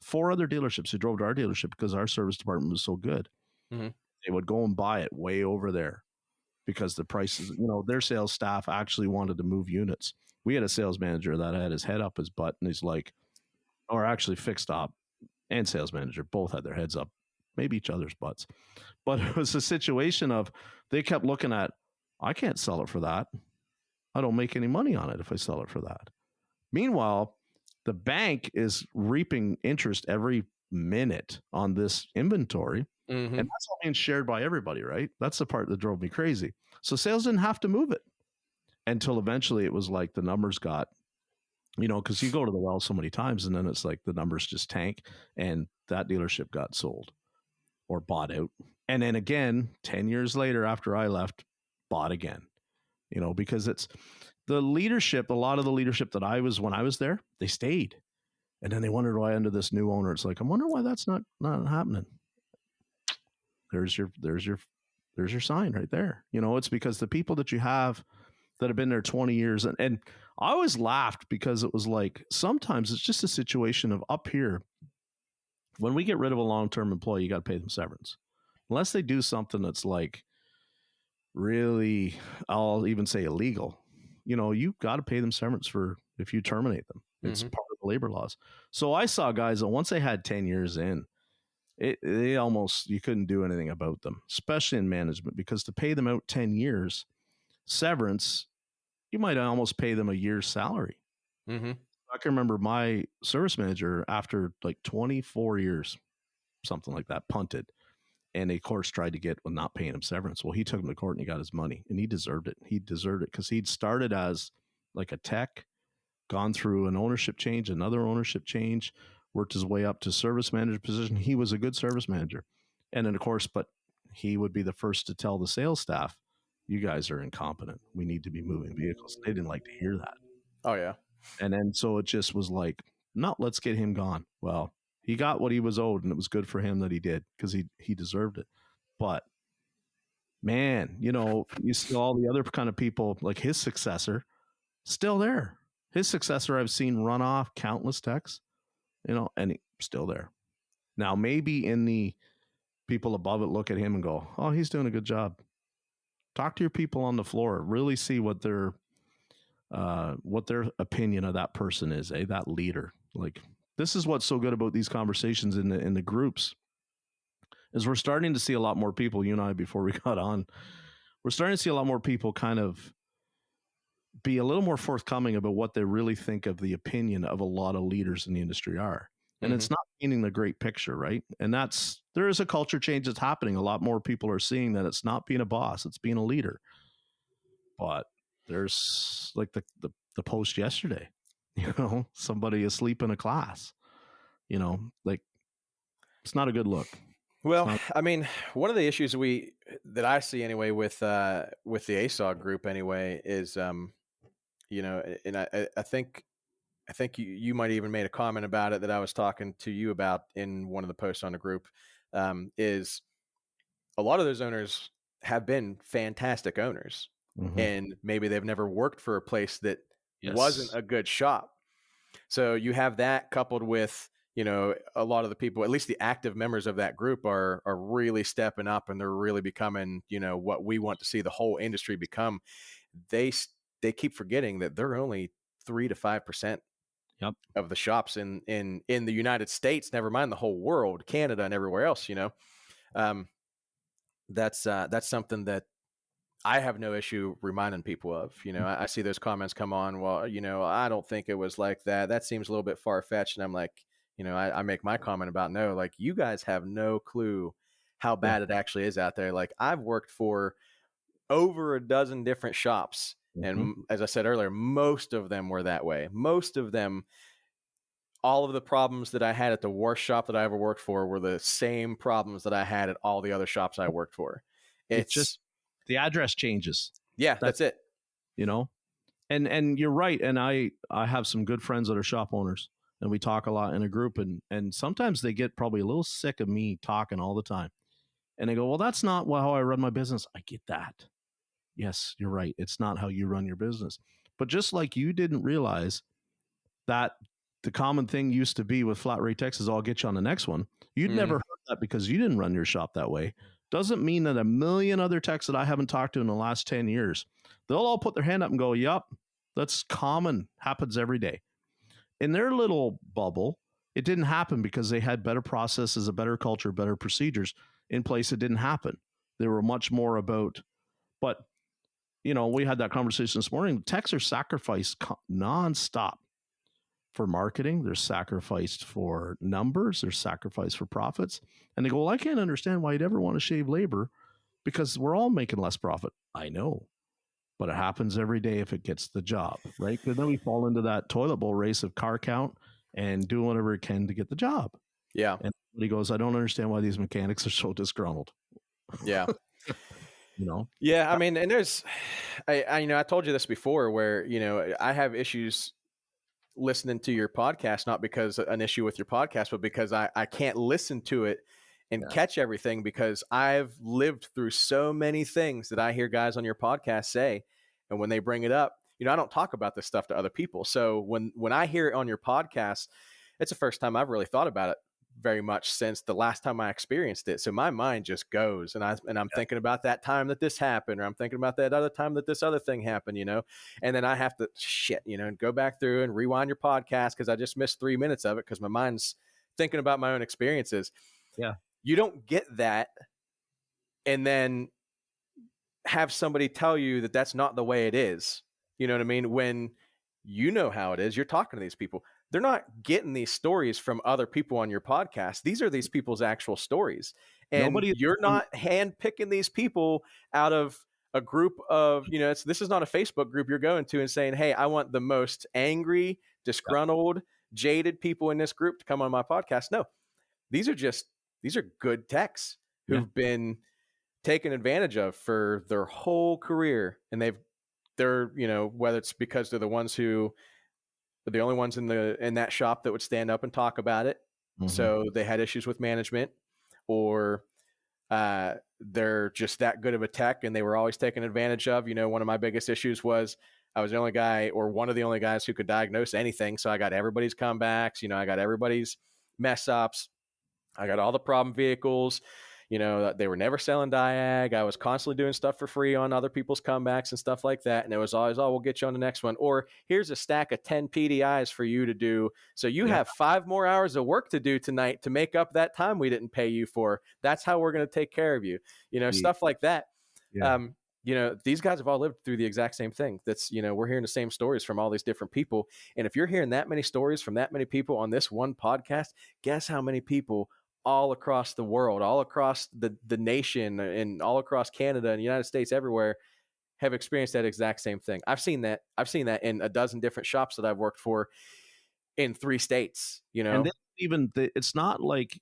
4 other dealerships who drove to our dealership because our service department was so good. mhm. They would go and buy it way over there because the prices, their sales staff actually wanted to move units. We had a sales manager that had his head up his butt, and he's like, or actually fixed op and sales manager both had their heads up, maybe each other's butts. But it was a situation of they kept looking at, I can't sell it for that. I don't make any money on it if I sell it for that. Meanwhile, the bank is reaping interest every minute on this inventory. Mm-hmm. And that's all being shared by everybody, right? That's the part that drove me crazy. So sales didn't have to move it until eventually it was like the numbers got, because you go to the well so many times and then it's like the numbers just tank and that dealership got sold or bought out. And then again, 10 years later after I left, bought again, because it's the leadership, a lot of the leadership that I was when I was there, they stayed. And then they wondered why under this new owner, it's like, I'm wondering why that's not happening. There's your sign right there. It's because the people that you have that have been there 20 years. And I always laughed because it was like, sometimes it's just a situation of up here, when we get rid of a long-term employee, you got to pay them severance. Unless they do something that's like really, I'll even say illegal, you got to pay them severance for if you terminate them. It's part of the labor laws. So I saw guys that once they had 10 years in, they almost, you couldn't do anything about them, especially in management, because to pay them out 10 years severance, you might almost pay them a year's salary. Mm-hmm. I can remember my service manager after like 24 years, something like that, punted. And they, of course, tried to get, well, not paying him severance. Well, he took him to court and he got his money, and he deserved it. He deserved it because he'd started as like a tech, gone through an ownership change, another ownership change, worked his way up to service manager position. He was a good service manager. And then, of course, but he would be the first to tell the sales staff, you guys are incompetent. We need to be moving vehicles. They didn't like to hear that. Oh, yeah. And then so it just was like, no, let's get him gone. Well, he got what he was owed, and it was good for him that he did because he deserved it. But man, you see all the other kind of people like his successor still there. His successor I've seen run off countless techs, and he's still there. Now, maybe in the people above it look at him and go, oh, he's doing a good job. Talk to your people on the floor. Really see what they're what their opinion of that person is, that leader. Like, this is what's so good about these conversations in the groups, is we're starting to see a lot more people, you and I, before we got on, we're starting to see a lot more people kind of be a little more forthcoming about what they really think of the opinion of a lot of leaders in the industry are. And it's not painting the great picture, right? And there is a culture change that's happening. A lot more people are seeing that it's not being a boss, it's being a leader. But there's like the post yesterday, somebody asleep in a class, like, it's not a good look. Well, I mean, one of the issues that I see anyway with the ASOG group anyway is, and I think you might even made a comment about it that I was talking to you about in one of the posts on the group, is a lot of those owners have been fantastic owners, and maybe they've never worked for a place that wasn't a good shop. So you have that coupled with, a lot of the people, at least the active members of that group, are really stepping up, and they're really becoming, what we want to see the whole industry become. They keep forgetting that they're only 3 to 5% of the shops in the United States, never mind the whole world, Canada and everywhere else. That's something that I have no issue reminding people of. I see those comments come on. Well, I don't think it was like that. That seems a little bit far fetched. And I'm like, I make my comment about, no, like, you guys have no clue how bad it actually is out there. Like, I've worked for over a dozen different shops. And as I said earlier, most of them were that way. Most of them, all of the problems that I had at the worst shop that I ever worked for were the same problems that I had at all the other shops I worked for. It's just the address changes. Yeah, that's it. And you're right. And I have some good friends that are shop owners, and we talk a lot in a group, and sometimes they get probably a little sick of me talking all the time. And they go, well, that's not how I run my business. I get that. Yes, you're right. It's not how you run your business. But just like you didn't realize that the common thing used to be with flat rate techs is, I'll get you on the next one. You'd never heard that because you didn't run your shop that way. Doesn't mean that a million other techs that I haven't talked to in the last 10 years, they'll all put their hand up and go, yep, that's common, happens every day. In their little bubble, it didn't happen because they had better processes, a better culture, better procedures in place. It didn't happen. They were much more about, but we had that conversation this morning. Techs are sacrificed nonstop for marketing. They're sacrificed for numbers. They're sacrificed for profits. And they go, well, I can't understand why you'd ever want to shave labor because we're all making less profit. I know, but it happens every day if it gets the job, right? Because then we fall into that toilet bowl race of car count and doing whatever it can to get the job. Yeah. And he goes, I don't understand why these mechanics are so disgruntled. Yeah. Yeah. I mean, and I told you this before where, I have issues listening to your podcast, not because an issue with your podcast, but because I can't listen to it and catch everything, because I've lived through so many things that I hear guys on your podcast say. And when they bring it up, I don't talk about this stuff to other people. So when I hear it on your podcast, it's the first time I've really thought about it very much since the last time I experienced it. So my mind just goes, and I'm thinking about that time that this happened, or I'm thinking about that other time that this other thing happened, and then I have to and go back through and rewind your podcast because I just missed 3 minutes of it because my mind's thinking about my own experiences. Yeah. You don't get that and then have somebody tell you that that's not the way it is. You know what I mean? When you know how it is, you're talking to these people. They're not getting these stories from other people on your podcast. These are these people's actual stories. And you're not handpicking these people out of a group of, this is not a Facebook group you're going to and saying, hey, I want the most angry, disgruntled, jaded people in this group to come on my podcast. No, these are good techs who've been taken advantage of for their whole career. And they're, whether it's because they're the ones who are the only ones in that shop that would stand up and talk about it. So they had issues with management, or they're just that good of a tech and they were always taken advantage of. One of my biggest issues was I was the only guy, or one of the only guys, who could diagnose anything. So I got everybody's comebacks, I got everybody's mess ups. I got all the problem vehicles. They were never selling diag. I was constantly doing stuff for free on other people's comebacks and stuff like that. And it was always, oh, we'll get you on the next one. Or here's a stack of 10 PDIs for you to do. So you have 5 more hours of work to do tonight to make up that time we didn't pay you for. That's how we're going to take care of you. Stuff like that. Yeah. These guys have all lived through the exact same thing. That's, we're hearing the same stories from all these different people. And if you're hearing that many stories from that many people on this one podcast, guess how many people all across the world, all across the nation, and all across Canada and the United States, everywhere, have experienced that exact same thing. I've seen that in a dozen different shops that I've worked for in 3 states, And it's not like,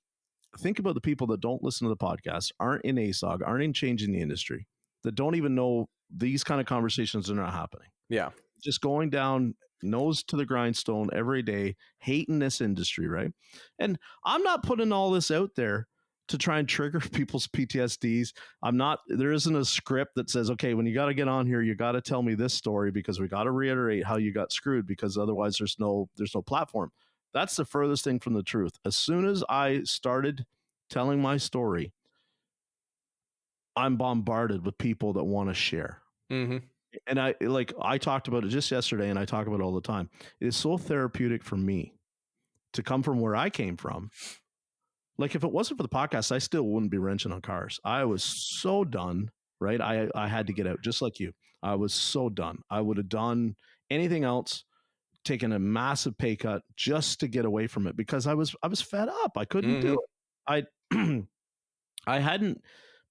think about the people that don't listen to the podcast, aren't in ASOG, aren't in changing the industry, that don't even know these kind of conversations are not happening. Yeah. Just going down nose to the grindstone every day, hating this industry, right? And I'm not putting all this out there to try and trigger people's PTSDs. There isn't a script that says, okay, when you got to get on here, you got to tell me this story because we got to reiterate how you got screwed, because otherwise there's no platform. That's the furthest thing from the truth. As soon as I started telling my story, I'm bombarded with people that want to share. Mm-hmm. And I talked about it just yesterday, and I talk about it all the time. It is so therapeutic for me to come from where I came from. Like, if it wasn't for the podcast, I still wouldn't be wrenching on cars. I was so done, right? I had to get out, just like you. I was so done. I would have done anything else, taken a massive pay cut just to get away from it, because I was fed up. I couldn't do it. I hadn't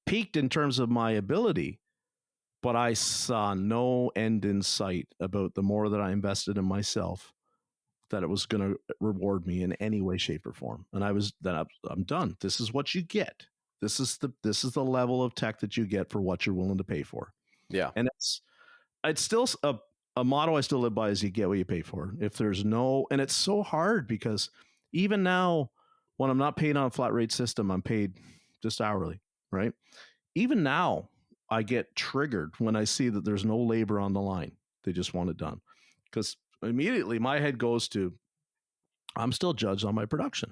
peaked in terms of my ability, but I saw no end in sight about the more that I invested in myself, that it was going to reward me in any way, shape, or form. And I'm done. This is what you get. This is the level of tech that you get for what you're willing to pay for. Yeah. And it's still a motto I still live by, is you get what you pay for. If there's and it's so hard, because even now, when I'm not paid on a flat rate system, I'm paid just hourly, right? Even now, I get triggered when I see that there's no labor on the line. They just want it done, because immediately my head goes to, I'm still judged on my production,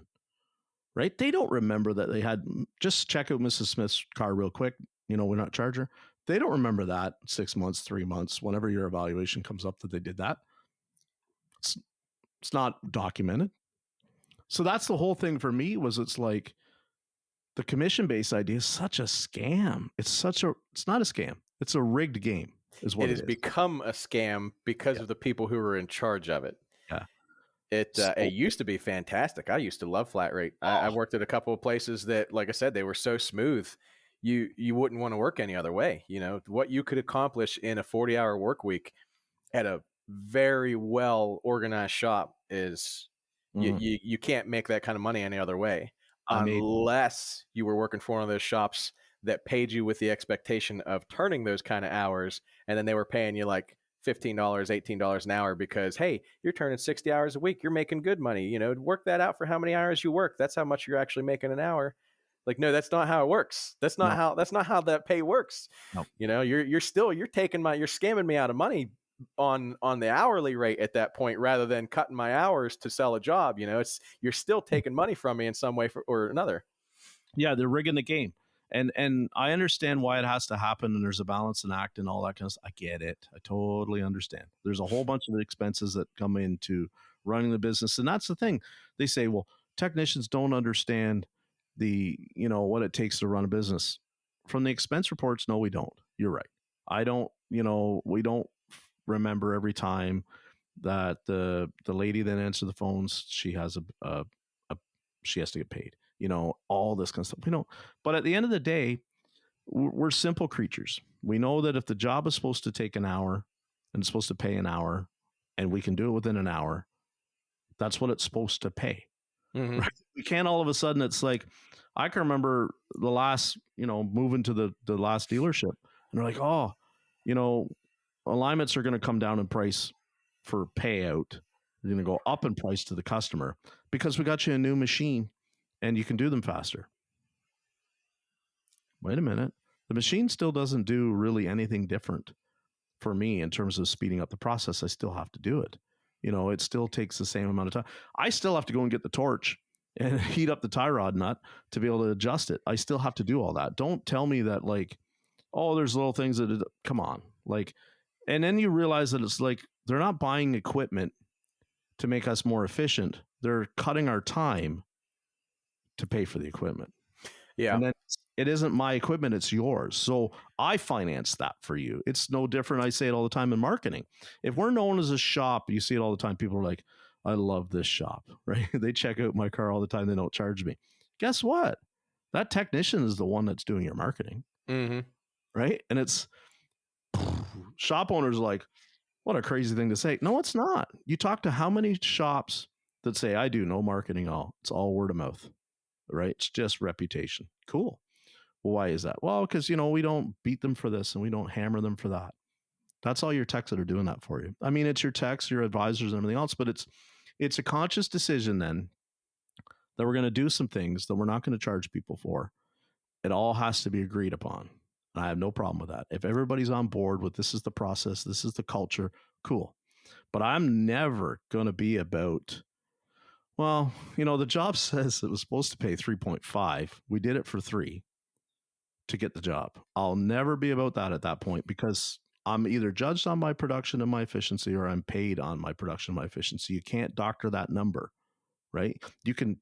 right? They don't remember that they had, just check out Mrs. Smith's car real quick. We're not charger. They don't remember that 6 months, 3 months, whenever your evaluation comes up, that they did that. It's not documented. So that's the whole thing for me, was it's like, the commission-based idea is such a scam. It's not a scam. It's a rigged game, is what it is. It has become a scam because of the people who are in charge of it. Yeah. It used to be fantastic. I used to love flat rate. I worked at a couple of places that, like I said, they were so smooth, you wouldn't want to work any other way. What you could accomplish in a 40-hour work week at a very well organized shop is you can't make that kind of money any other way, unless you were working for one of those shops that paid you with the expectation of turning those kind of hours, and then they were paying you like $15, $18 an hour because, hey, you're turning 60 hours a week, you're making good money. Work that out for how many hours you work. That's how much you're actually making an hour. Like, no, that's not how it works. That's not how that pay works. No. You're scamming me out of money on the hourly rate at that point, rather than cutting my hours to sell a job. You're still taking money from me in some way or another. Yeah, they're rigging the game. And I understand why it has to happen, and there's a balance and act and all that kind of stuff. I get it. I totally understand. There's a whole bunch of expenses that come into running the business. And that's the thing. They say, well, technicians don't understand what it takes to run a business. From the expense reports, no, we don't. You're right. I don't, we don't remember every time that the lady that answers the phones, she has she has to get paid. All this kind of stuff. But at the end of the day, we're simple creatures. We know that if the job is supposed to take an hour and it's supposed to pay an hour, and we can do it within an hour, that's what it's supposed to pay. Mm-hmm. Right? We can't all of a sudden, it's like, I can remember the last, moving to the last dealership, and they're like, oh, alignments are going to come down in price for payout. They're going to go up in price to the customer because we got you a new machine and you can do them faster. Wait a minute. The machine still doesn't do really anything different for me in terms of speeding up the process. I still have to do it. It still takes the same amount of time. I still have to go and get the torch and heat up the tie rod nut to be able to adjust it. I still have to do all that. Don't tell me that like, oh, there's little things that come on, like, and then you realize that it's like they're not buying equipment to make us more efficient. They're cutting our time to pay for the equipment. Yeah. And then it isn't my equipment, it's yours. So I finance that for you. It's no different. I say it all the time in marketing. If we're known as a shop, you see it all the time. People are like, I love this shop, right? They check out my car all the time. They don't charge me. Guess what? That technician is the one that's doing your marketing, Mm-hmm. right? And it's shop owners like, what a crazy thing to say. No, it's not. You talk to how many shops that say, I do no marketing at all. It's all word of mouth, right? It's just reputation. Cool. Well, why is that? Well, because, we don't beat them for this and we don't hammer them for that. That's all your techs that are doing that for you. I mean, it's your techs, your advisors, and everything else, but it's a conscious decision then that we're going to do some things that we're not going to charge people for. It all has to be agreed upon. And I have no problem with that. If everybody's on board with this is the process, this is the culture, cool. But I'm never going to be about, well, the job says it was supposed to pay 3.5. We did it for 3 to get the job. I'll never be about that at that point because I'm either judged on my production and my efficiency or I'm paid on my production and my efficiency. You can't doctor that number, right? You can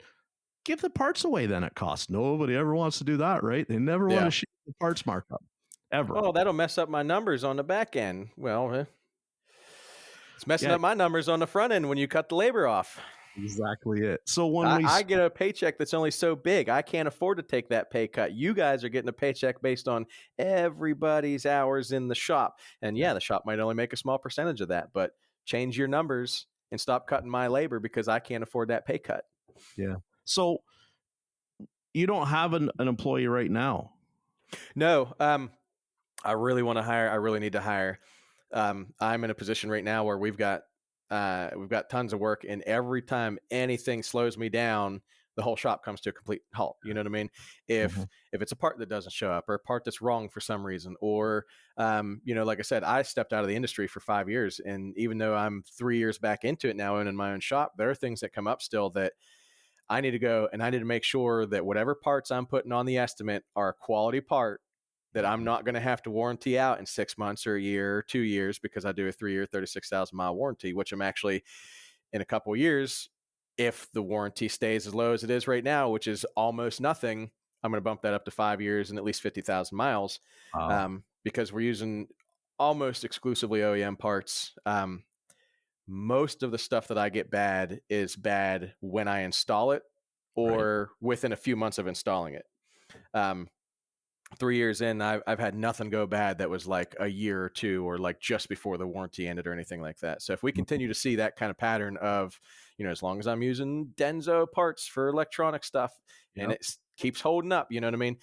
give the parts away then at cost. Nobody ever wants to do that, right? They never want Yeah. to share the parts markup ever. Oh, that'll mess up my numbers on the back end. Well, it's messing Yeah, up my numbers on the front end when you cut the labor off. exactly it. So when I get a paycheck that's only so big. I can't afford to take that pay cut. You guys are getting a paycheck based on everybody's hours in the shop. And yeah, the shop might only make a small percentage of that, but change your numbers and stop cutting my labor because I can't afford that pay cut. Yeah. So you don't have an employee right now. No, I really want to hire. I really need to hire. I'm in a position right now where we've got tons of work, and every time anything slows me down, the whole shop comes to a complete halt. You know what I mean? If it's a part that doesn't show up, or a part that's wrong for some reason, or like I said, I stepped out of the industry for 5 years, and even though I'm 3 years back into it now, owning my own shop, there are things that come up still that I need to go and I need to make sure that whatever parts I'm putting on the estimate are a quality part that I'm not going to have to warranty out in 6 months or a year or 2 years because I do a 3-year, 36,000 mile warranty, which I'm actually in a couple of years, if the warranty stays as low as it is right now, which is almost nothing, I'm going to bump that up to 5 years and at least 50,000 miles because we're using almost exclusively OEM parts. Most of the stuff that I get bad is bad when I install it or within a few months of installing it. 3 years in, I've had nothing go bad that was like a year or two or like just before the warranty ended or anything like that. So if we continue to see that kind of pattern of, as long as I'm using Denso parts for electronic stuff and it keeps holding up, you know what I mean?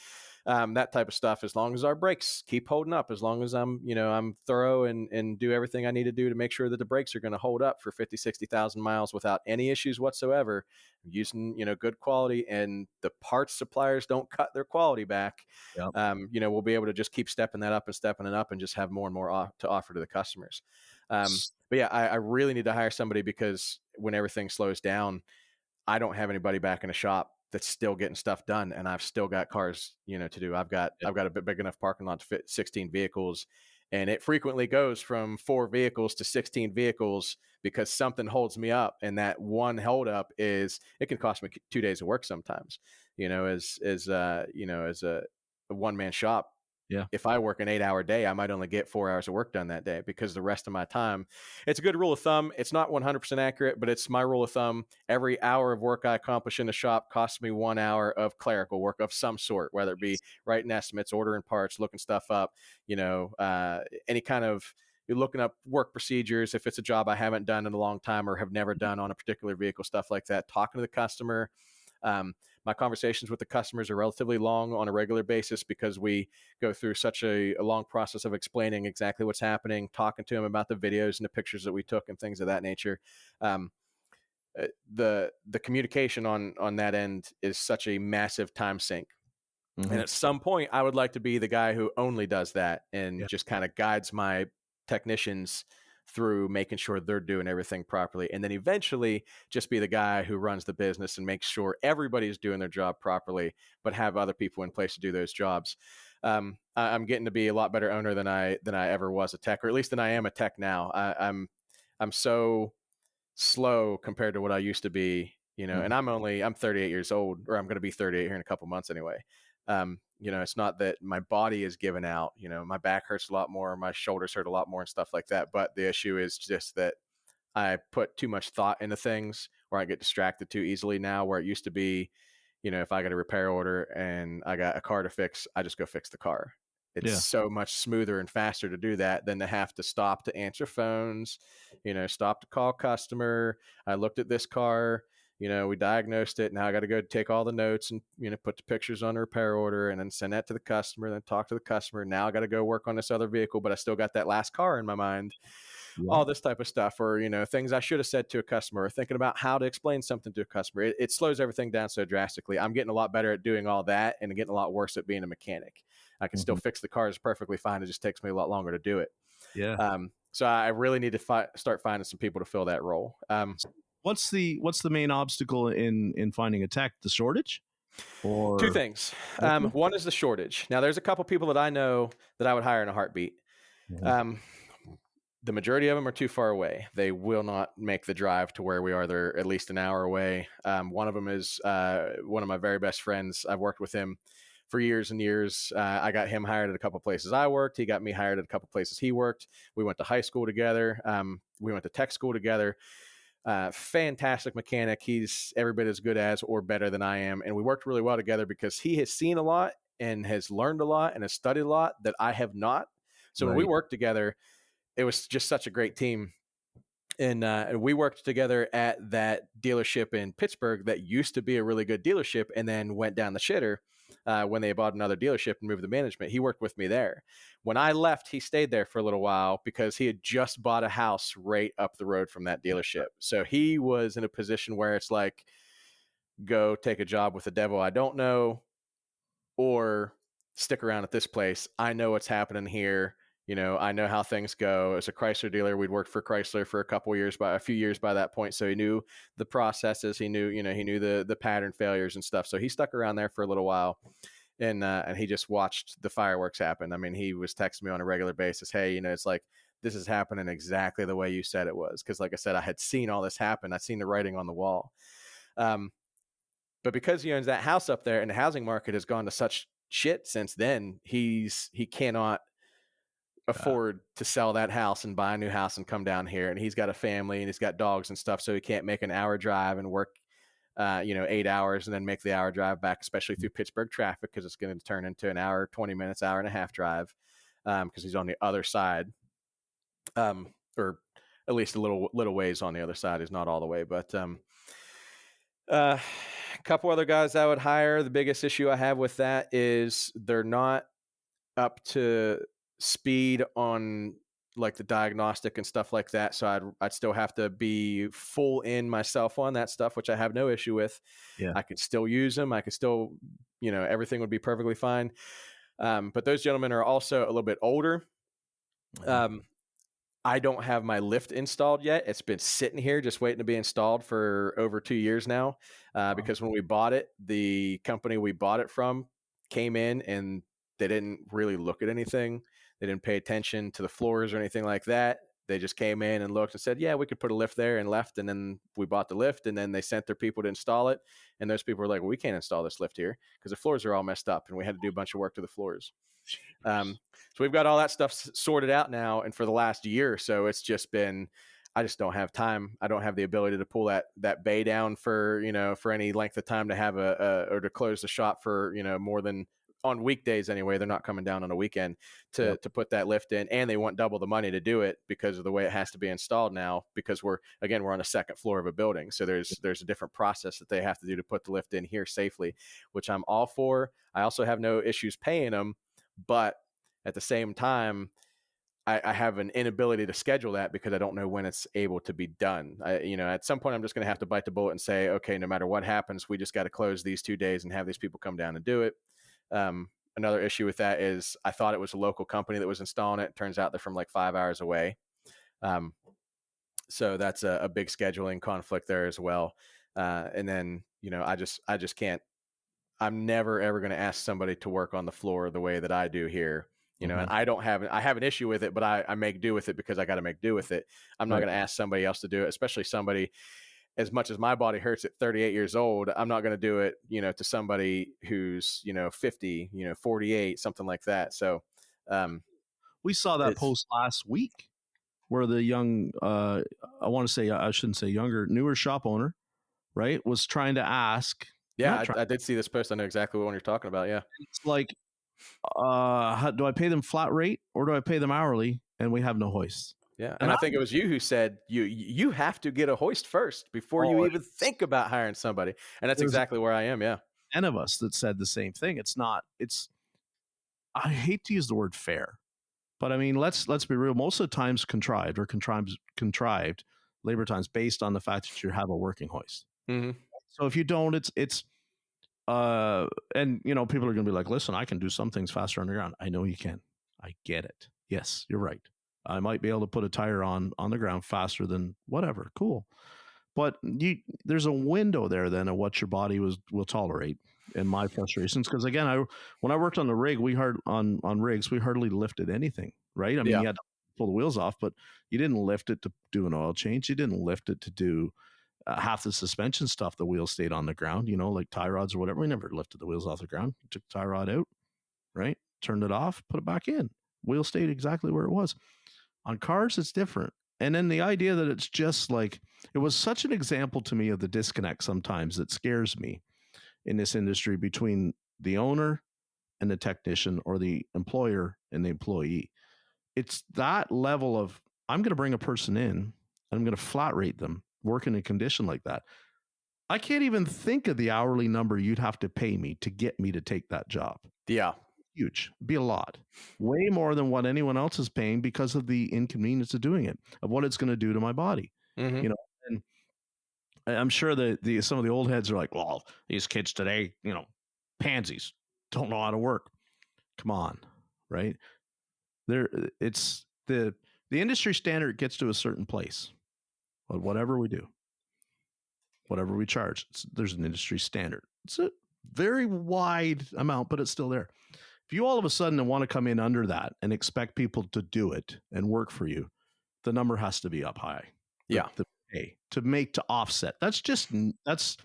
That type of stuff, as long as our brakes keep holding up, as long as I'm thorough and do everything I need to do to make sure that the brakes are going to hold up for 50, 60,000 miles without any issues whatsoever, using, good quality, and the parts suppliers don't cut their quality back. We'll be able to just keep stepping that up and stepping it up and just have more and more to offer to the customers. But yeah, I really need to hire somebody because when everything slows down, I don't have anybody back in the shop that's still getting stuff done, and I've still got cars, to do. I've got a big enough parking lot to fit 16 vehicles, and it frequently goes from 4 vehicles to 16 vehicles because something holds me up, and that one hold up is it can cost me 2 days of work sometimes. As a one-man shop. Yeah. If I work an 8-hour day, I might only get 4 hours of work done that day because the rest of my time, it's a good rule of thumb. It's not 100% accurate, but it's my rule of thumb. Every hour of work I accomplish in the shop costs me 1 hour of clerical work of some sort, whether it be writing estimates, ordering parts, looking stuff up, any kind of you're looking up work procedures. If it's a job I haven't done in a long time or have never done on a particular vehicle, stuff like that, talking to the customer. My conversations with the customers are relatively long on a regular basis because we go through such a long process of explaining exactly what's happening, talking to them about the videos and the pictures that we took and things of that nature. The communication on that end is such a massive time sink. And at some point, I would like to be the guy who only does that and just kind of guides my technicians through making sure they're doing everything properly. And then eventually just be the guy who runs the business and makes sure everybody's doing their job properly, but have other people in place to do those jobs. I'm getting to be a lot better owner than I ever was a tech, or at least than I am a tech now. I'm so slow compared to what I used to be, and Mhm. I'm 38 years old, or I'm going to be 38 here in a couple months anyway. It's not that my body is given out, my back hurts a lot more, my shoulders hurt a lot more and stuff like that. But the issue is just that I put too much thought into things, or I get distracted too easily now, where it used to be, if I got a repair order and I got a car to fix, I just go fix the car. It's Yeah. so much smoother and faster to do that than to have to stop to answer phones, stop to call customer. I looked at this car, we diagnosed it. Now I got to go take all the notes and, put the pictures on the repair order and then send that to the customer, then talk to the customer. Now I got to go work on this other vehicle, but I still got that last car in my mind, Yeah. all this type of stuff, or things I should have said to a customer, or thinking about how to explain something to a customer. It slows everything down so drastically. I'm getting a lot better at doing all that, and getting a lot worse at being a mechanic. I can still Mhm. fix the cars perfectly fine. It just takes me a lot longer to do it. Yeah. So I really need to start finding some people to fill that role. What's the main obstacle in finding a tech? The shortage, Two or things. okay? One is the shortage. Now, there's a couple people that I know that I would hire in a heartbeat. Mhm. Um, the majority of them are too far away. They will not make the drive to where we are. They're at least an hour away. One of them is one of my very best friends. I've worked with him for years and years. I got him hired at a couple places I worked. He got me hired at a couple places he worked. We went to high school together. We went to tech school together. Fantastic mechanic. He's every bit as good as or better than I am. And we worked really well together because he has seen a lot and has learned a lot and has studied a lot that I have not. So when we Right. worked together, it was just such a great team. And we worked together at that dealership in Pittsburgh that used to be a really good dealership and then went down the shitter when they bought another dealership and moved the management. He worked with me there. When I left, he stayed there for a little while because he had just bought a house right up the road from that dealership. So he was in a position where it's like, go take a job with the devil I don't know, or stick around at this place. I know what's happening here. I know how things go. As a Chrysler dealer, we'd worked for Chrysler for a few years by that point. So he knew the processes. He knew, he knew the pattern failures and stuff. So he stuck around there for a little while, and he just watched the fireworks happen. I mean, he was texting me on a regular basis. Hey, it's like, this is happening exactly the way you said it was. Cause like I said, I had seen all this happen. I'd seen the writing on the wall. Um, but because he owns that house up there and the housing market has gone to such shit since then, he cannot Uh, afford to sell that house and buy a new house and come down here. And he's got a family and he's got dogs and stuff. So he can't make an hour drive and work, 8 hours and then make the hour drive back, especially through Pittsburgh traffic, because it's going to turn into an hour, 20 minutes, hour and a half drive, because he's on the other side, or at least a little ways on the other side. He's not all the way, but a couple other guys I would hire. The biggest issue I have with that is they're not up to speed on like the diagnostic and stuff like that. So I'd still have to be full in myself on that stuff, which I have no issue with. yeah. I could still use them. I could still, everything would be perfectly fine. But those gentlemen are also a little bit older. Mhm. Um, I don't have my lift installed yet. It's been sitting here just waiting to be installed for over 2 years now. Wow. Because when we bought it, the company we bought it from came in and they didn't really look at anything. They didn't pay attention to the floors or anything like that. They just came in and looked and said, yeah, we could put a lift there, and left. And then we bought the lift, and then they sent their people to install it. And those people were like, well, we can't install this lift here because the floors are all messed up and we had to do a bunch of work to the floors. Jeepers. So we've got all that stuff sorted out now. And for the last year or so, it's just been, I just don't have time. I don't have the ability to pull that bay down for, for any length of time to have or to close the shop for, more than on weekdays anyway. They're not coming down on a weekend to Yep. put that lift in, and they want double the money to do it because of the way it has to be installed now, because we're on a second floor of a building. So there's a different process that they have to do to put the lift in here safely, which I'm all for. I also have no issues paying them, but at the same time, I have an inability to schedule that because I don't know when it's able to be done. At some point, I'm just going to have to bite the bullet and say, okay, no matter what happens, we just got to close these 2 days and have these people come down and do it. Another issue with that is I thought it was a local company that was installing it. Turns out they're from like 5 hours away. Um, so that's a big scheduling conflict there as well. And then, I just can't. I'm never ever going to ask somebody to work on the floor the way that I do here. And Mhm. I have an issue with it, but I make do with it because I got to make do with it. I'm not Right. going to ask somebody else to do it, especially somebody as much as my body hurts at 38 years old. I'm not going to do it, to somebody who's, 50, 48, something like that. So, um, We saw that it's, post last week where the young, I want to say, I shouldn't say younger, newer shop owner, right, was trying to ask, yeah, not trying, I did see this post. I know exactly what one you're talking about. Yeah. it's like, do I pay them flat rate or do I pay them hourly? And we have no hoist. Yeah, And and I, I think it was you who said you have to get a hoist first before you oh, even think about hiring somebody, and that's there's exactly where I am. Yeah, 10 of us that said the same thing. It's not, it's, I hate to use the word fair, but I mean, let's be real. Most of the times contrived labor times based on the fact that you have a working hoist. hmm So if you don't, it's and people are going to be like, listen, I can do some things faster underground. I know you can. I get it. Yes, you're right. I might be able to put a tire on the ground faster than whatever. Cool. But there's a window there then of what your body will tolerate. And my frustrations, because again, when I worked on the rig, on rigs, we hardly lifted anything, right? I mean, yeah, you had to pull the wheels off, but you didn't lift it to do an oil change. You didn't lift it to do half the suspension stuff. The wheels stayed on the ground, like tie rods or whatever. We never lifted the wheels off the ground. Took the tie rod out, right? Turned it off, put it back in. Wheel stayed exactly where it was. On cars, it's different. And then the idea that it's just like, it was such an example to me of the disconnect sometimes that scares me in this industry between the owner and the technician, or the employer and the employee. It's that level of, I'm going to bring a person in and I'm going to flat rate them, work in a condition like that. I can't even think of the hourly number you'd have to pay me to get me to take that job. yeah, Huge, be a lot, way more than what anyone else is paying because of the inconvenience of doing it, of what it's going to do to my body. hmm You know, and I'm sure that some of the old heads are like, well, these kids today, pansies, don't know how to work. Come on, right? There, it's the industry standard gets to a certain place, but whatever we do, whatever we charge, there's an industry standard. It's a very wide amount, but it's still there. If you all of a sudden want to come in under that and expect people to do it and work for you, the number has to be up high. yeah, The pay to offset. That's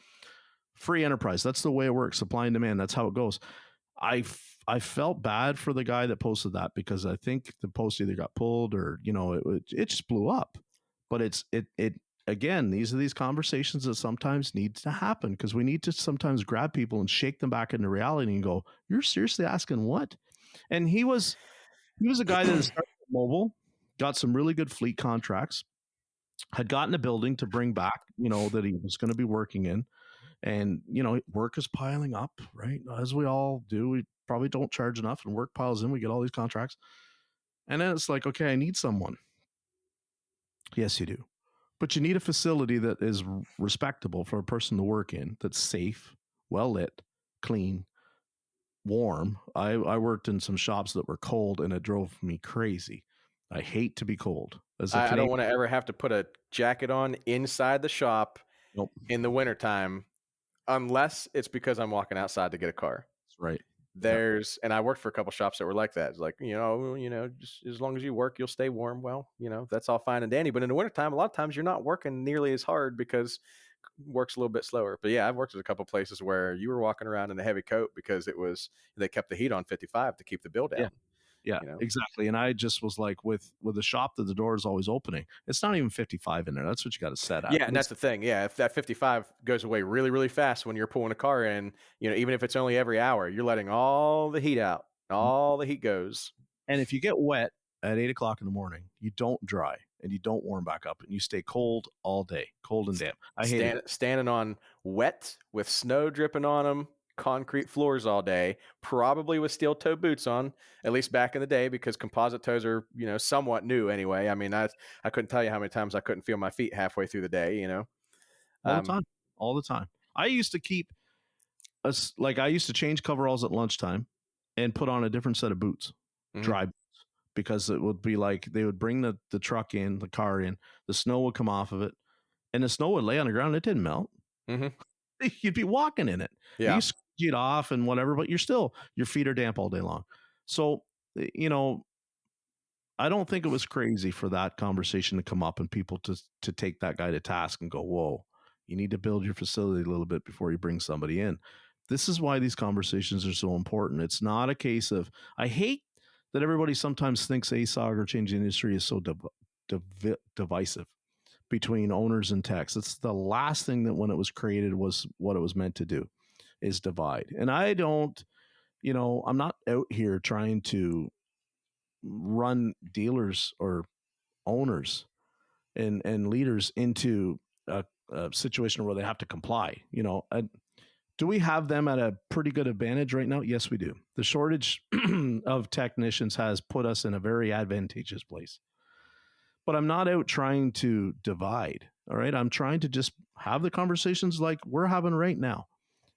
free enterprise. That's the way it works. Supply and demand. That's how it goes. I felt bad for the guy that posted that, because I think the post either got pulled or it just blew up. But it again, these conversations that sometimes need to happen, because we need to sometimes grab people and shake them back into reality and go, you're seriously asking what? And he was a guy that started mobile, got some really good fleet contracts, had gotten a building to bring back, that he was going to be working in. And, work is piling up, right? As we all do. We probably don't charge enough and work piles in. We get all these contracts. And then it's like, okay, I need someone. Yes, you do. But you need a facility that is respectable for a person to work in, that's safe, well lit, clean, warm. I worked in some shops that were cold and it drove me crazy. I hate to be cold. As a I don't Canadian, want to ever have to put a jacket on inside the shop nope, in the wintertime unless it's because I'm walking outside to get a car. that's right. Yeah. And I worked for a couple shops that were like that. It's like, just as long as you work, you'll stay warm. Well, that's all fine and dandy. But in the wintertime, a lot of times you're not working nearly as hard because work's a little bit slower. But yeah, I've worked at a couple places where you were walking around in a heavy coat because they kept the heat on 55 to keep the bill Yeah. down. Yeah, exactly. And I just was like, with a shop that the door is always opening, it's not even 55 in there. That's what you got to set at. Yeah, and that's the thing. Yeah, if that 55 goes away really, really fast when you're pulling a car in, even if it's only every hour, you're letting all the heat out. All the heat goes. And if you get wet at 8 o'clock in the morning, you don't dry and you don't warm back up, and you stay cold all day, cold and damp. I hate it. Standing on wet with snow dripping on them, concrete floors all day, probably with steel toe boots on, at least back in the day, because composite toes are, somewhat new anyway. I mean, I couldn't tell you how many times I couldn't feel my feet halfway through the day. All the Um, time. All the time. I used to keep I used to change coveralls at lunchtime and put on a different set of boots, mhm. dry boots, because it would be like they would bring the truck in, the car in, the snow would come off of it, and the snow would lay on the ground. It didn't melt. Hmm. You'd be walking in it. You Yeah. squeegee it off and whatever, but your feet are damp all day long. So, you know, I don't think it was crazy for that conversation to come up and people to take that guy to task and go, "Whoa, you need to build your facility a little bit before you bring somebody in." This is why these conversations are so important. It's not a case of I hate that everybody sometimes thinks ASOG or change the industry is so divisive between owners and techs. It's the last thing that when it was created was what it was meant to do is divide. And I don't, I'm not out here trying to run dealers or owners and leaders into a situation where they have to comply. Do we have them at a pretty good advantage right now? Yes, we do. The shortage of technicians has put us in a very advantageous place. But I'm not out trying to divide. All right. I'm trying to just have the conversations like we're having right now.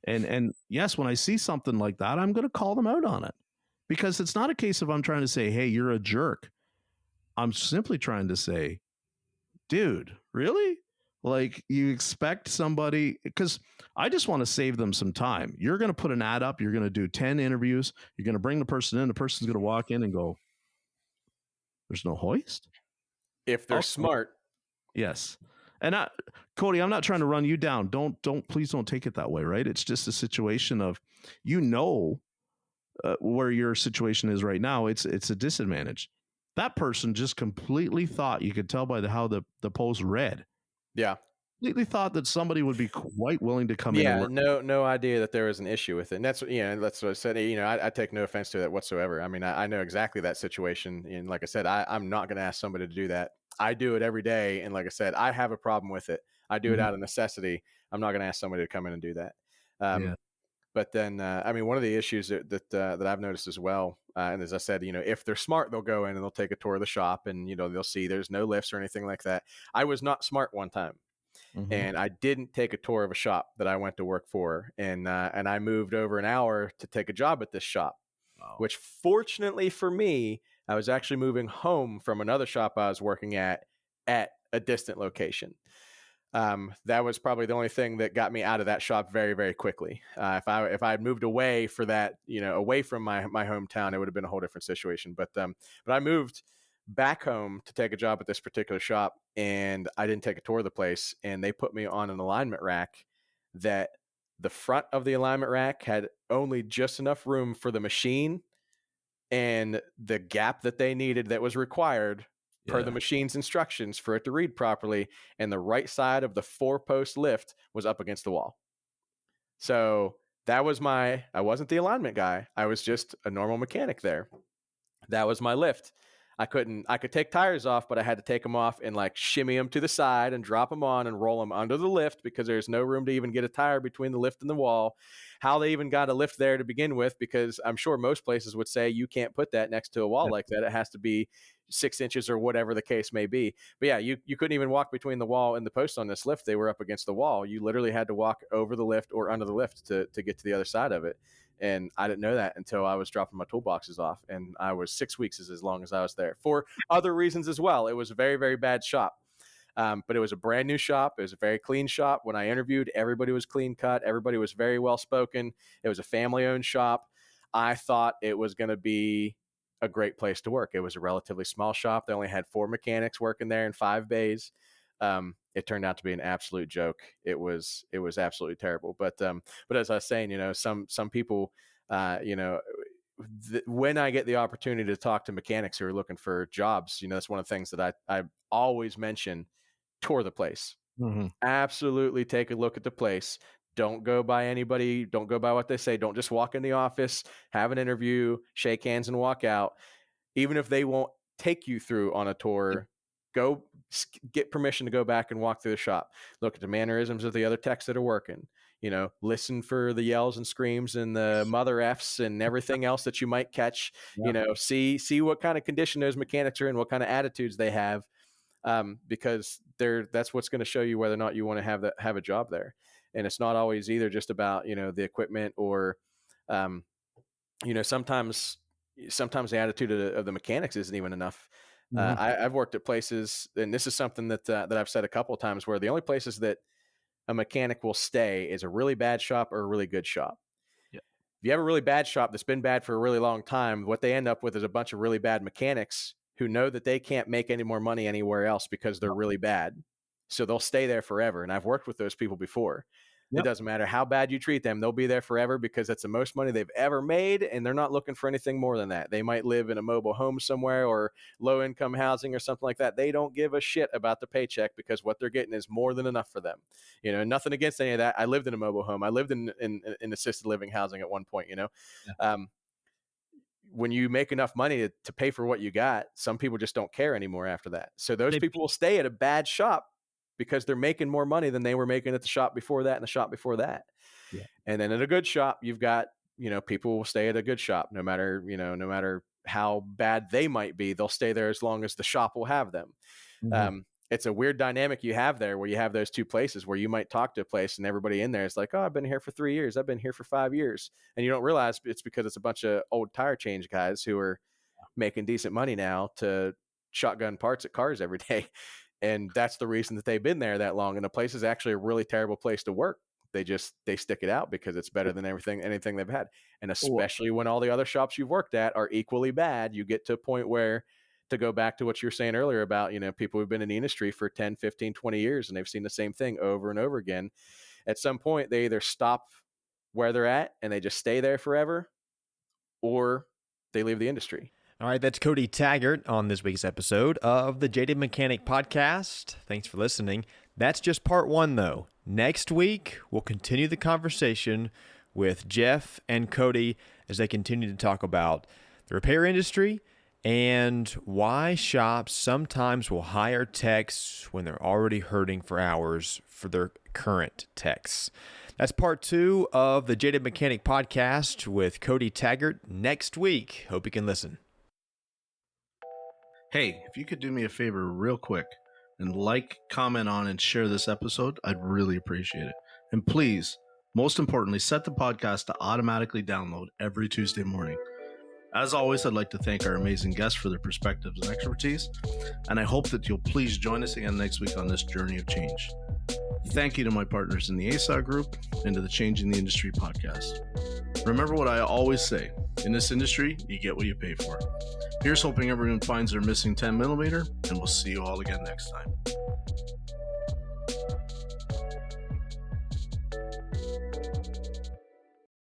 And yes, when I see something like that, I'm going to call them out on it, because it's not a case of I'm trying to say, hey, you're a jerk. I'm simply trying to say, dude, really? Like, you expect somebody, because I just want to save them some time. You're going to put an ad up. You're going to do 10 interviews. You're going to bring the person in. The person's going to walk in and go, there's no hoist. If they're Okay. smart. Yes. And Cody, I'm not trying to run you down. Please don't take it that way. Right. It's just a situation of, where your situation is right now. It's a disadvantage. That person just completely thought, you could tell by how the post read, Yeah. completely thought that somebody would be quite willing to come in and Yeah, learn. no idea that there was an issue with it. And that's that's what I said. I take no offense to that whatsoever. I mean, I know exactly that situation. And like I said, I'm not going to ask somebody to do that. I do it every day. And like I said, I have a problem with it. I do it Mhm. out of necessity. I'm not going to ask somebody to come in and do that. Yeah. But then, I mean, one of the issues that I've noticed as well, and as I said, if they're smart, they'll go in and they'll take a tour of the shop, and they'll see there's no lifts or anything like that. I was not smart one time, Mm-hmm. and I didn't take a tour of a shop that I went to work for, and I moved over an hour to take a job at this shop, Wow. which fortunately for me, I was actually moving home from another shop I was working at a distant location. That was probably the only thing that got me out of that shop very, very quickly. If I had moved away for that, away from my hometown, it would have been a whole different situation. But I moved back home to take a job at this particular shop, and I didn't take a tour of the place, and they put me on an alignment rack that the front of the alignment rack had only just enough room for the machine and the gap that they needed that was required per the Yeah. machine's instructions for it to read properly, and the right side of the 4-post lift was up against the wall. So that was I wasn't the alignment guy. I was just a normal mechanic there. That was my lift. I could take tires off, but I had to take them off and like shimmy them to the side and drop them on and roll them under the lift because there's no room to even get a tire between the lift and the wall. How they even got a lift there to begin with, because I'm sure most places would say you can't put that next to a wall Yeah. like that. It has to be 6 inches or whatever the case may be. But yeah, you couldn't even walk between the wall and the post on this lift. They were up against the wall. You literally had to walk over the lift or under the lift to get to the other side of it. And I didn't know that until I was dropping my toolboxes off. And I was 6 weeks is as long as I was there for other reasons as well. It was a very, very bad shop. But it was a brand new shop. It was a very clean shop. When I interviewed, everybody was clean cut. Everybody was very well spoken. It was a family owned shop. I thought it was going to be a great place to work. It was a relatively small shop. They only had 4 mechanics working there in 5 bays. It turned out to be an absolute joke. It was absolutely terrible. But as I was saying, some people, when I get the opportunity to talk to mechanics who are looking for jobs, that's one of the things that I always mention: tour the place. Mm-hmm. Absolutely take a look at the place. Don't go by anybody. Don't go by what they say. Don't just walk in the office, have an interview, shake hands, and walk out. Even if they won't take you through on a tour, go get permission to go back and walk through the shop. Look at the mannerisms of the other techs that are working. Listen for the yells and screams and the mother F's and everything else that you might catch. Yeah. See what kind of condition those mechanics are in, what kind of attitudes they have, because that's what's going to show you whether or not you want to have a job there. And it's not always either just about the equipment or sometimes sometimes the attitude of the mechanics isn't even enough. Mm-hmm. I've worked at places, and this is something that I've said a couple of times, where the only places that a mechanic will stay is a really bad shop or a really good shop. Yeah. If you have a really bad shop that's been bad for a really long time, what they end up with is a bunch of really bad mechanics who know that they can't make any more money anywhere else because they're really bad. So they'll stay there forever. And I've worked with those people before. It Yep. doesn't matter how bad you treat them. They'll be there forever because that's the most money they've ever made. And they're not looking for anything more than that. They might live in a mobile home somewhere or low income housing or something like that. They don't give a shit about the paycheck because what they're getting is more than enough for them. You know, nothing against any of that. I lived in a mobile home. I lived in assisted living housing at one point, you know. Yeah. When you make enough money to pay for what you got, some people just don't care anymore after that. So those people will stay at a bad shop because they're making more money than they were making at the shop before that and the shop before that. Yeah. And then at a good shop, you've got, you know, people will stay at a good shop no matter how bad they might be, they'll stay there as long as the shop will have them. Mm-hmm. It's a weird dynamic you have there where you have those two places where you might talk to a place and everybody in there is like, oh, I've been here for 3 years. I've been here for 5 years. And you don't realize it's because it's a bunch of old tire change guys who are making decent money now to shotgun parts at cars every day. And that's the reason that they've been there that long. And the place is actually a really terrible place to work. They stick it out because it's better than anything they've had. And especially when all the other shops you've worked at are equally bad, you get to a point where, to go back to what you were saying earlier about, you know, people who've been in the industry for 10, 15, 20 years and they've seen the same thing over and over again. At some point, they either stop where they're at and they just stay there forever, or they leave the industry. All right, that's Codey Taggart on this week's episode of the Jaded Mechanic Podcast. Thanks for listening. That's just part one, though. Next week, we'll continue the conversation with Jeff and Codey as they continue to talk about the repair industry and why shops sometimes will hire techs when they're already hurting for hours for their current techs. That's part two of the Jaded Mechanic Podcast with Codey Taggart next week. Hope you can listen. Hey, if you could do me a favor real quick and comment on, and share this episode, I'd really appreciate it. And please, most importantly, set the podcast to automatically download every Tuesday morning. As always, I'd like to thank our amazing guests for their perspectives and expertise, and I hope that you'll please join us again next week on this journey of change. Thank you to my partners in the ASA group and to the Changing the Industry podcast. Remember what I always say, in this industry, you get what you pay for. Here's hoping everyone finds their missing 10mm, and we'll see you all again next time.